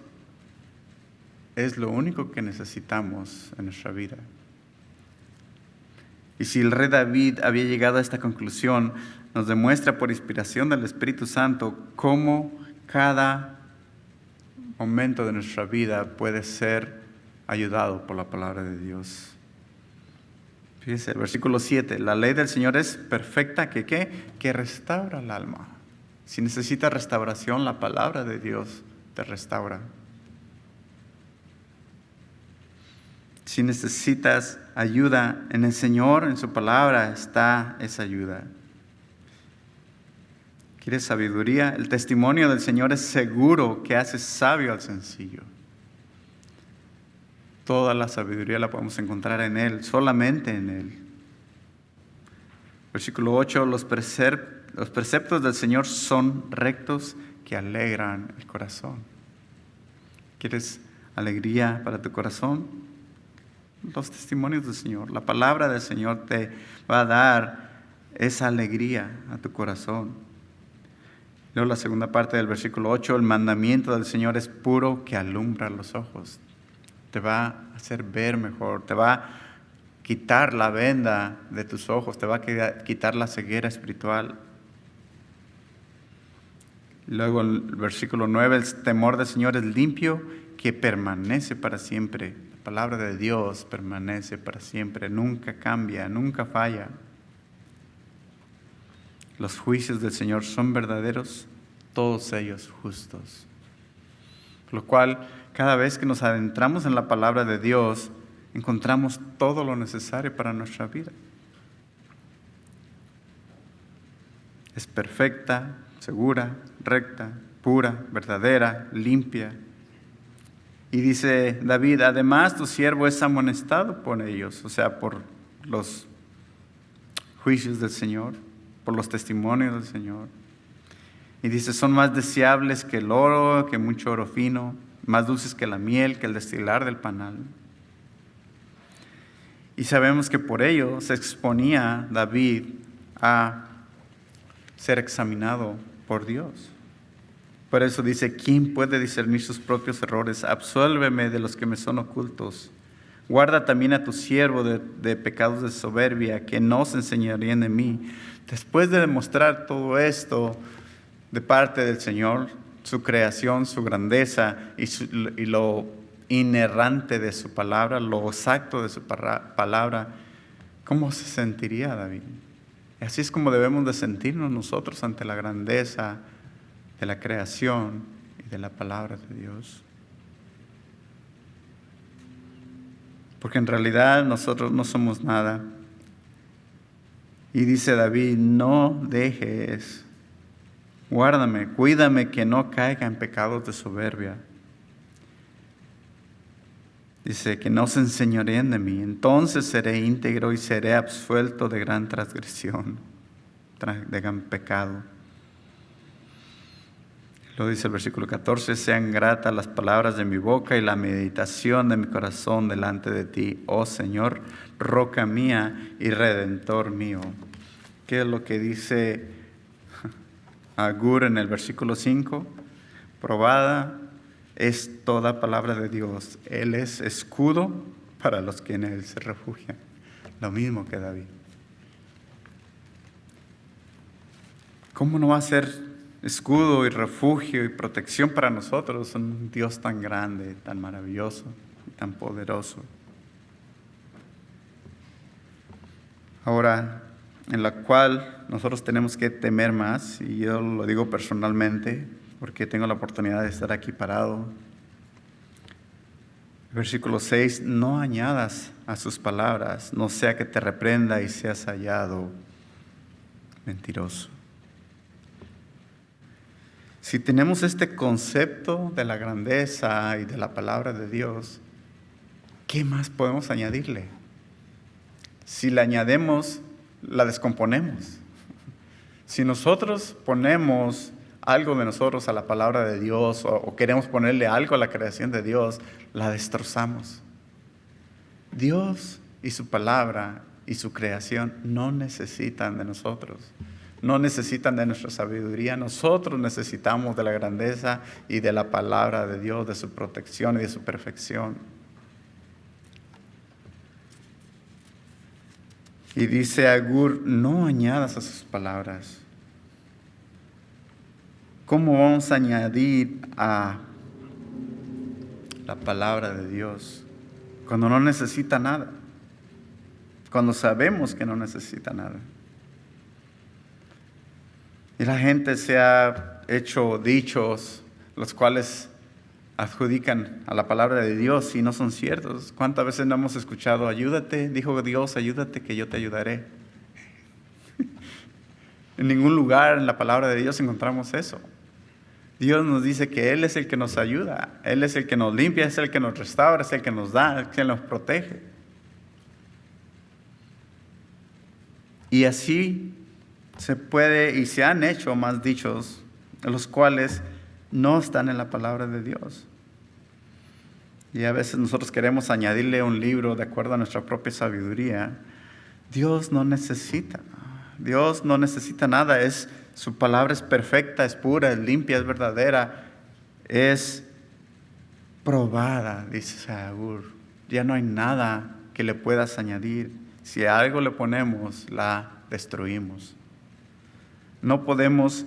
A: es lo único que necesitamos en nuestra vida. Y si el rey David había llegado a esta conclusión, nos demuestra por inspiración del Espíritu Santo cómo cada momento de nuestra vida puede ser ayudado por la palabra de Dios. Fíjese, el versículo 7, la ley del Señor es perfecta, que restaura el alma. Si necesitas restauración, la palabra de Dios te restaura. Si necesitas ayuda en el Señor, en su palabra está esa ayuda. ¿Quieres sabiduría? El testimonio del Señor es seguro, que hace sabio al sencillo. Toda la sabiduría la podemos encontrar en Él, solamente en Él. Versículo 8, los preceptos del Señor son rectos, que alegran el corazón. ¿Quieres alegría para tu corazón? Los testimonios del Señor, la palabra del Señor te va a dar esa alegría a tu corazón. Luego la segunda parte del versículo 8, el mandamiento del Señor es puro, que alumbra los ojos. Te va a hacer ver mejor, te va a quitar la venda de tus ojos, te va a quitar la ceguera espiritual. Luego el versículo 9, el temor del Señor es limpio, que permanece para siempre. La palabra de Dios permanece para siempre, nunca cambia, nunca falla. Los juicios del Señor son verdaderos, todos ellos justos. Por lo cual, cada vez que nos adentramos en la palabra de Dios, encontramos todo lo necesario para nuestra vida. Es perfecta, segura, recta, pura, verdadera, limpia. Y dice David, además tu siervo es amonestado por ellos, o sea, por los juicios del Señor, por los testimonios del Señor. Y dice, son más deseables que el oro, que mucho oro fino, más dulces que la miel, que el destilar del panal. Y sabemos que por ello se exponía David a ser examinado por Dios. Por eso dice, ¿quién puede discernir sus propios errores? Absuélveme de los que me son ocultos. Guarda también a tu siervo de pecados de soberbia, que no se enseñarían de mí. Después de demostrar todo esto de parte del Señor, su creación, su grandeza y lo inerrante de su palabra, lo exacto de su palabra, ¿cómo se sentiría David? Y así es como debemos de sentirnos nosotros ante la grandeza de la creación y de la palabra de Dios. Porque en realidad nosotros no somos nada. Y dice David, no dejes, guárdame, cuídame que no caiga en pecados de soberbia. Dice que no se enseñoríen de mí, entonces seré íntegro y seré absuelto de gran transgresión, de gran pecado. Lo dice el versículo 14, sean gratas las palabras de mi boca y la meditación de mi corazón delante de ti, oh Señor, roca mía y redentor mío. ¿Qué es lo que dice Agur en el versículo 5? probada es toda palabra de Dios. Él es escudo para los que en Él se refugian. Lo mismo que David. ¿Cómo no va a ser escudo y refugio y protección para nosotros? Un Dios tan grande, tan maravilloso y tan poderoso. Ahora, en la cual nosotros tenemos que temer más, y yo lo digo personalmente, porque tengo la oportunidad de estar aquí parado. Versículo 6, no añadas a sus palabras, no sea que te reprenda y seas hallado mentiroso. Si tenemos este concepto de la grandeza y de la palabra de Dios, ¿qué más podemos añadirle? Si le añadimos, la descomponemos. Si nosotros ponemos algo de nosotros a la palabra de Dios o queremos ponerle algo a la creación de Dios, la destrozamos. Dios y su palabra y su creación no necesitan de nosotros. No necesitan de nuestra sabiduría. Nosotros necesitamos de la grandeza y de la palabra de Dios, de su protección y de su perfección. Y dice Agur, no añadas a sus palabras. ¿Cómo vamos a añadir a la palabra de Dios cuando no necesita nada? Cuando sabemos que no necesita nada. Y la gente se ha hecho dichos, los cuales adjudican a la palabra de Dios y no son ciertos. ¿Cuántas veces no hemos escuchado, ayúdate, dijo Dios, ayúdate que yo te ayudaré? En ningún lugar en la palabra de Dios encontramos eso. Dios nos dice que Él es el que nos ayuda, Él es el que nos limpia, es el que nos restaura, es el que nos da, es el que nos protege. Y así se puede y se han hecho más dichos, los cuales no están en la palabra de Dios. Y a veces nosotros queremos añadirle un libro de acuerdo a nuestra propia sabiduría. Dios no necesita nada. Su palabra es perfecta, es pura, es limpia, es verdadera, es probada, dice Saúl. Ya no hay nada que le puedas añadir. Si a algo le ponemos, la destruimos. No podemos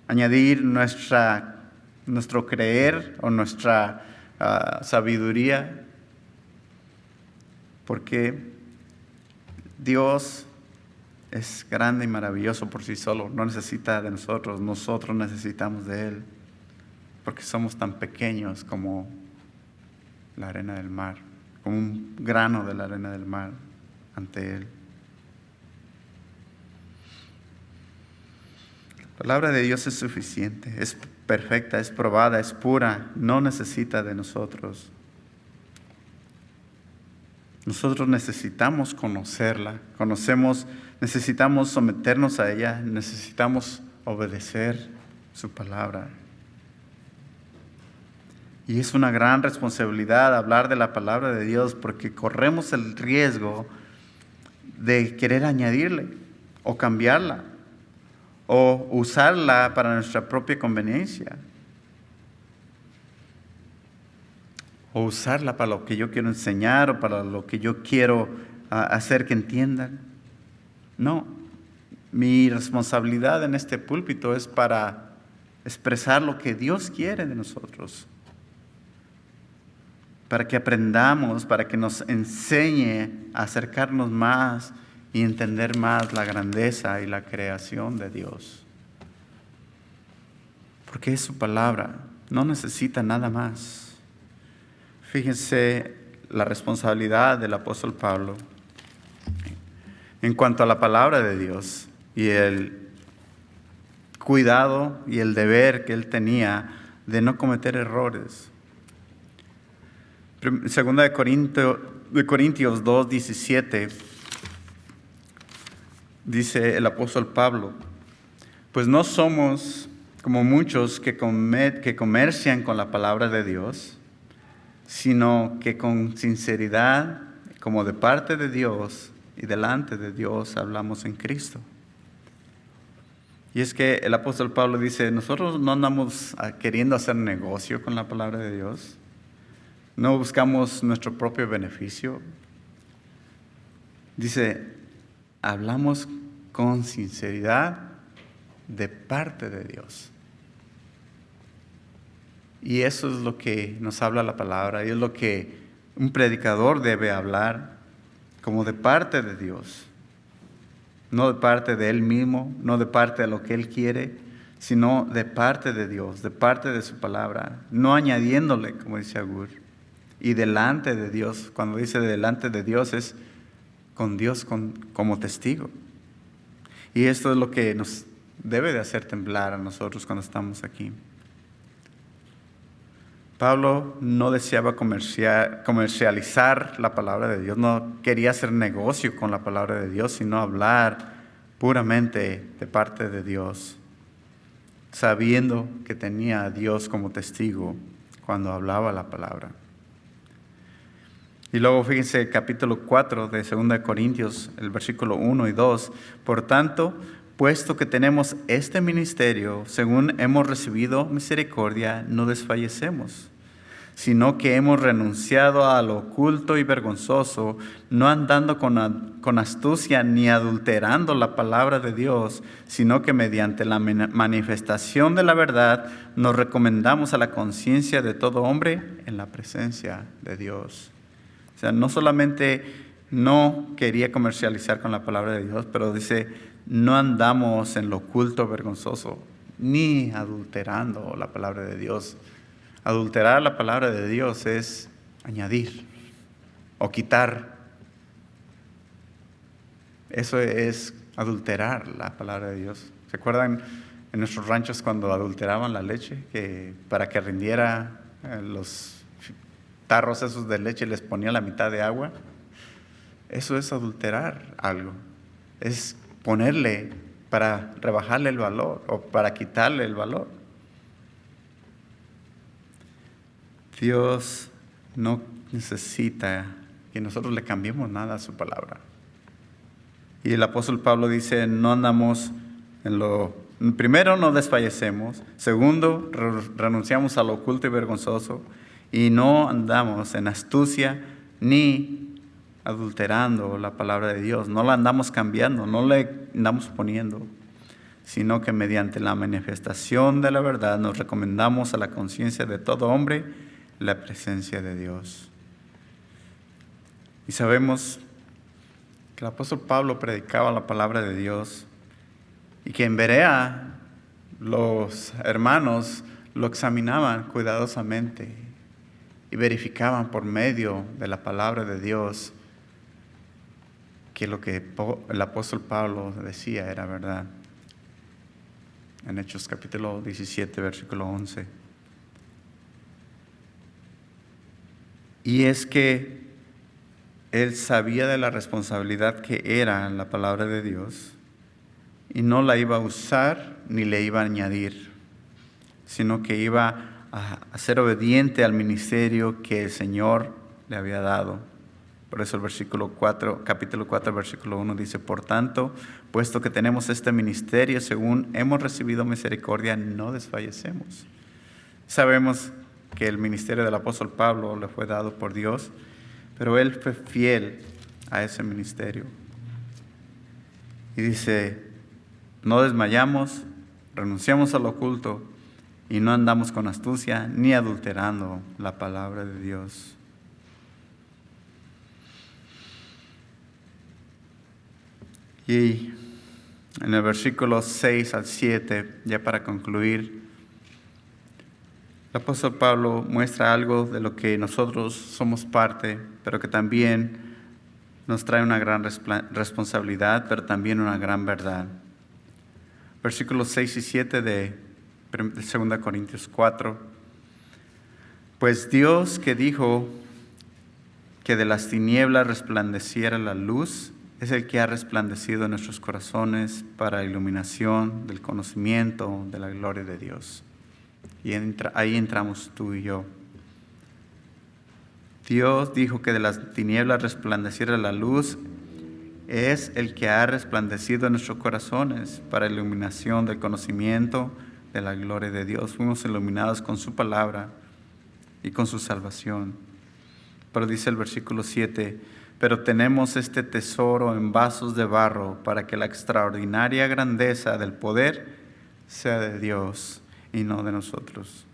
A: añadir nuestro creer o nuestra sabiduría, porque Dios es grande y maravilloso por sí solo. No necesita de nosotros, nosotros necesitamos de Él, porque somos tan pequeños como la arena del mar, como un grano de la arena del mar ante Él. La palabra de Dios es suficiente, es perfecta, es probada, es pura, no necesita de nosotros. Nosotros necesitamos conocerla, necesitamos someternos a ella, necesitamos obedecer su palabra. Y es una gran responsabilidad hablar de la palabra de Dios, porque corremos el riesgo de querer añadirle o cambiarla o usarla para nuestra propia conveniencia, o usarla para lo que yo quiero enseñar o para lo que yo quiero hacer que entiendan. No, mi responsabilidad en este púlpito es para expresar lo que Dios quiere de nosotros, para que aprendamos, para que nos enseñe a acercarnos más y entender más la grandeza y la creación de Dios. Porque es su palabra, no necesita nada más. Fíjense la responsabilidad del apóstol Pablo en cuanto a la palabra de Dios y el cuidado y el deber que él tenía de no cometer errores. Segunda de Corintios 2:17 dice el apóstol Pablo, pues no somos como muchos que comercian con la palabra de Dios, sino que con sinceridad, como de parte de Dios y delante de Dios, hablamos en Cristo. Y es que el apóstol Pablo dice, nosotros no andamos queriendo hacer negocio con la palabra de Dios, no buscamos nuestro propio beneficio. Dice, hablamos con sinceridad de parte de Dios. Y eso es lo que nos habla la palabra, y es lo que un predicador debe hablar, como de parte de Dios. No de parte de él mismo, no de parte de lo que él quiere, sino de parte de Dios, de parte de su palabra, no añadiéndole, como dice Agur, y delante de Dios. Cuando dice delante de Dios es con Dios como testigo. Y esto es lo que nos debe de hacer temblar a nosotros cuando estamos aquí. Pablo no deseaba comercializar la palabra de Dios, no quería hacer negocio con la palabra de Dios, sino hablar puramente de parte de Dios, sabiendo que tenía a Dios como testigo cuando hablaba la palabra. Y luego fíjense el capítulo 4 de 2 Corintios, el versículo 1 y 2. Por tanto, puesto que tenemos este ministerio, según hemos recibido misericordia, no desfallecemos, sino que hemos renunciado a lo oculto y vergonzoso, no andando con astucia ni adulterando la palabra de Dios, sino que mediante la manifestación de la verdad nos recomendamos a la conciencia de todo hombre en la presencia de Dios. O sea, no solamente no quería comercializar con la palabra de Dios, pero dice, no andamos en lo oculto vergonzoso, ni adulterando la palabra de Dios. Adulterar la palabra de Dios es añadir o quitar. Eso es adulterar la palabra de Dios. ¿Se acuerdan en nuestros ranchos cuando adulteraban la leche? Que para que rindiera los tarros esos de leche les ponía la mitad de agua. Eso es adulterar algo. Es ponerle para rebajarle el valor o para quitarle el valor. Dios no necesita que nosotros le cambiemos nada a su palabra. Y el apóstol Pablo dice, no andamos primero no desfallecemos, segundo renunciamos a lo oculto y vergonzoso, y no andamos en astucia ni adulterando la palabra de Dios, no la andamos cambiando, no le andamos poniendo, sino que mediante la manifestación de la verdad nos recomendamos a la conciencia de todo hombre la presencia de Dios. Y sabemos que el apóstol Pablo predicaba la palabra de Dios y que en Berea los hermanos lo examinaban cuidadosamente y verificaban por medio de la palabra de Dios que lo que el apóstol Pablo decía era verdad. En Hechos capítulo 17, versículo 11. Y es que él sabía de la responsabilidad que era la palabra de Dios y no la iba a usar ni le iba a añadir, sino que iba a ser obediente al ministerio que el Señor le había dado. Por eso el capítulo 4, versículo 1 dice, por tanto, puesto que tenemos este ministerio, según hemos recibido misericordia, no desfallecemos. Sabemos que el ministerio del apóstol Pablo le fue dado por Dios, pero él fue fiel a ese ministerio. Y dice, no desmayamos, renunciamos a lo oculto y no andamos con astucia ni adulterando la palabra de Dios. Y en el versículo 6 al 7, ya para concluir, el apóstol Pablo muestra algo de lo que nosotros somos parte, pero que también nos trae una gran responsabilidad, pero también una gran verdad. Versículos 6 y 7 de 2 Corintios 4. Pues Dios que dijo que de las tinieblas resplandeciera la luz, es el que ha resplandecido en nuestros corazones para la iluminación del conocimiento de la gloria de Dios. Y ahí entramos tú y yo. Dios dijo que de las tinieblas resplandeciera la luz es el que ha resplandecido en nuestros corazones para iluminación del conocimiento de la gloria de Dios. Fuimos iluminados con su palabra y con su salvación. Pero dice el versículo 7, pero tenemos este tesoro en vasos de barro para que la extraordinaria grandeza del poder sea de Dios y no de nosotros.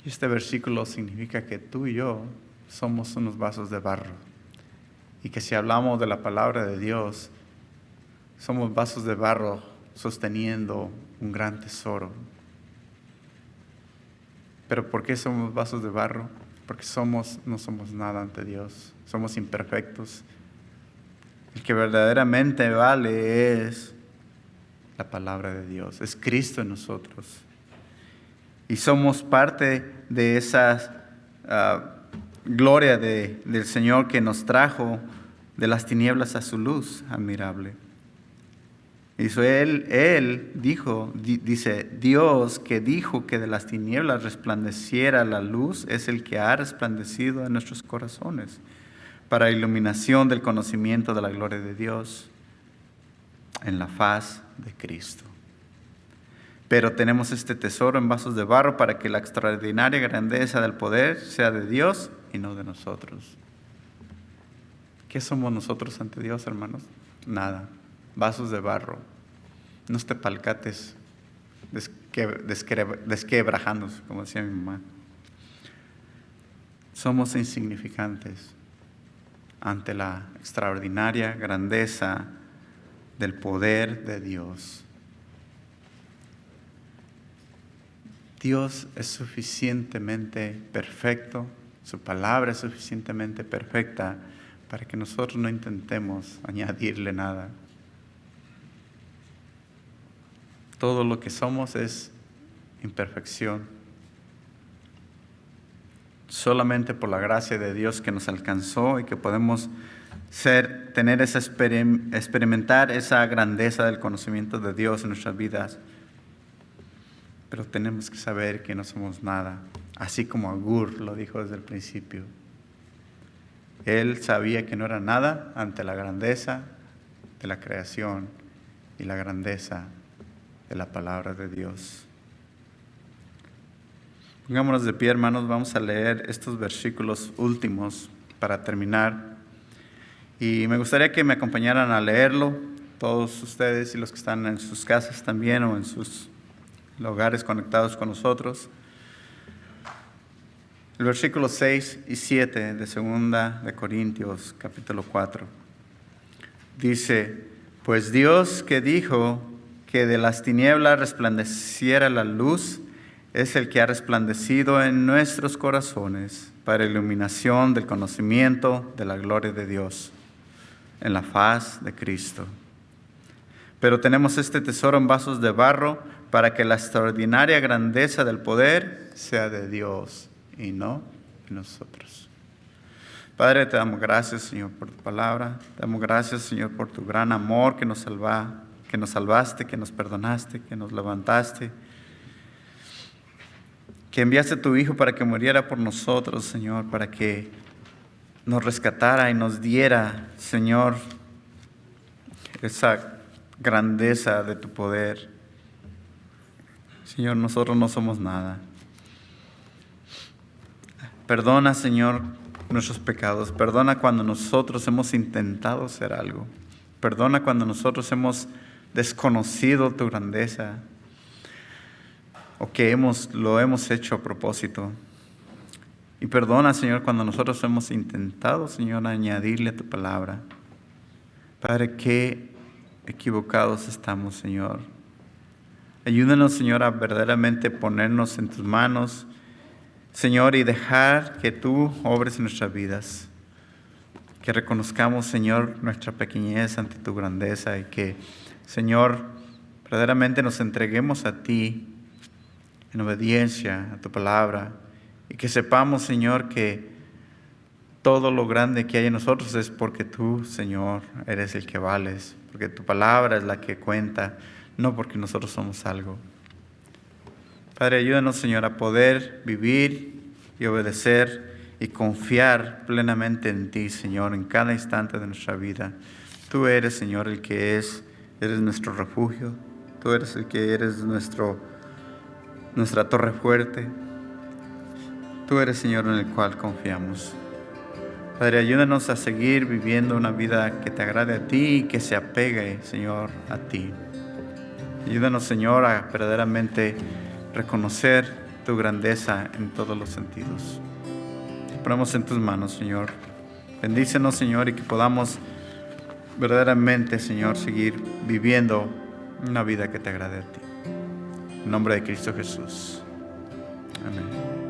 A: Y este versículo significa que tú y yo somos unos vasos de barro. Y que si hablamos de la palabra de Dios, somos vasos de barro sosteniendo un gran tesoro. ¿Pero por qué somos vasos de barro? Porque no somos nada ante Dios. Somos imperfectos. El que verdaderamente vale es la palabra de Dios. Es Cristo en nosotros. Y somos parte de esa gloria del Señor que nos trajo de las tinieblas a su luz admirable. Y eso Él dijo, dice, Dios que dijo que de las tinieblas resplandeciera la luz, es el que ha resplandecido en nuestros corazones para iluminación del conocimiento de la gloria de Dios en la faz de Cristo. Pero tenemos este tesoro en vasos de barro para que la extraordinaria grandeza del poder sea de Dios y no de nosotros. ¿Qué somos nosotros ante Dios, hermanos? Nada. Vasos de barro. Unos tepalcates desquebrajándose, como decía mi mamá. Somos insignificantes ante la extraordinaria grandeza del poder de Dios. Dios es suficientemente perfecto, su palabra es suficientemente perfecta para que nosotros no intentemos añadirle nada. Todo lo que somos es imperfección. Solamente por la gracia de Dios que nos alcanzó y que podemos experimentar esa grandeza del conocimiento de Dios en nuestras vidas. Pero tenemos que saber que no somos nada, así como Agur lo dijo desde el principio. Él sabía que no era nada ante la grandeza de la creación y la grandeza de la palabra de Dios. Pongámonos de pie, hermanos, vamos a leer estos versículos últimos para terminar. Y me gustaría que me acompañaran a leerlo, todos ustedes y los que están en sus casas también o en sus hogares conectados con nosotros. El versículo 6 y 7 de 2 de Corintios, capítulo 4. Dice, pues Dios que dijo que de las tinieblas resplandeciera la luz, es el que ha resplandecido en nuestros corazones para iluminación del conocimiento de la gloria de Dios en la faz de Cristo. Pero tenemos este tesoro en vasos de barro para que la extraordinaria grandeza del poder sea de Dios y no de nosotros. Padre, te damos gracias, Señor, por tu palabra. Te damos gracias, Señor, por tu gran amor que nos salvaste, que nos perdonaste, que nos levantaste, que enviaste a tu Hijo para que muriera por nosotros, Señor, para que nos rescatara y nos diera, Señor, esa grandeza de tu poder. Señor, nosotros no somos nada. Perdona, Señor, nuestros pecados. Perdona cuando nosotros hemos intentado hacer algo. Perdona cuando nosotros hemos desconocido tu grandeza o que lo hemos hecho a propósito. Y perdona, Señor, cuando nosotros hemos intentado, Señor, añadirle a tu palabra. Padre, qué equivocados estamos, Señor. Ayúdanos, Señor, a verdaderamente ponernos en tus manos, Señor, y dejar que tú obres en nuestras vidas. Que reconozcamos, Señor, nuestra pequeñez ante tu grandeza y que, Señor, verdaderamente nos entreguemos a ti en obediencia a tu palabra y que sepamos, Señor, que todo lo grande que hay en nosotros es porque tú, Señor, eres el que vales, porque tu palabra es la que cuenta, no porque nosotros somos algo. Padre, ayúdanos, Señor, a poder vivir y obedecer y confiar plenamente en ti, Señor, en cada instante de nuestra vida. Tú eres, Señor, el que eres nuestro refugio. Tú eres el que eres nuestra torre fuerte. Tú eres, Señor, en el cual confiamos. Padre, ayúdanos a seguir viviendo una vida que te agrade a ti y que se apegue, Señor, a ti. Ayúdanos, Señor, a verdaderamente reconocer tu grandeza en todos los sentidos. Te ponemos en tus manos, Señor. Bendícenos, Señor, y que podamos verdaderamente, Señor, seguir viviendo una vida que te agrade a ti. En nombre de Cristo Jesús. Amén.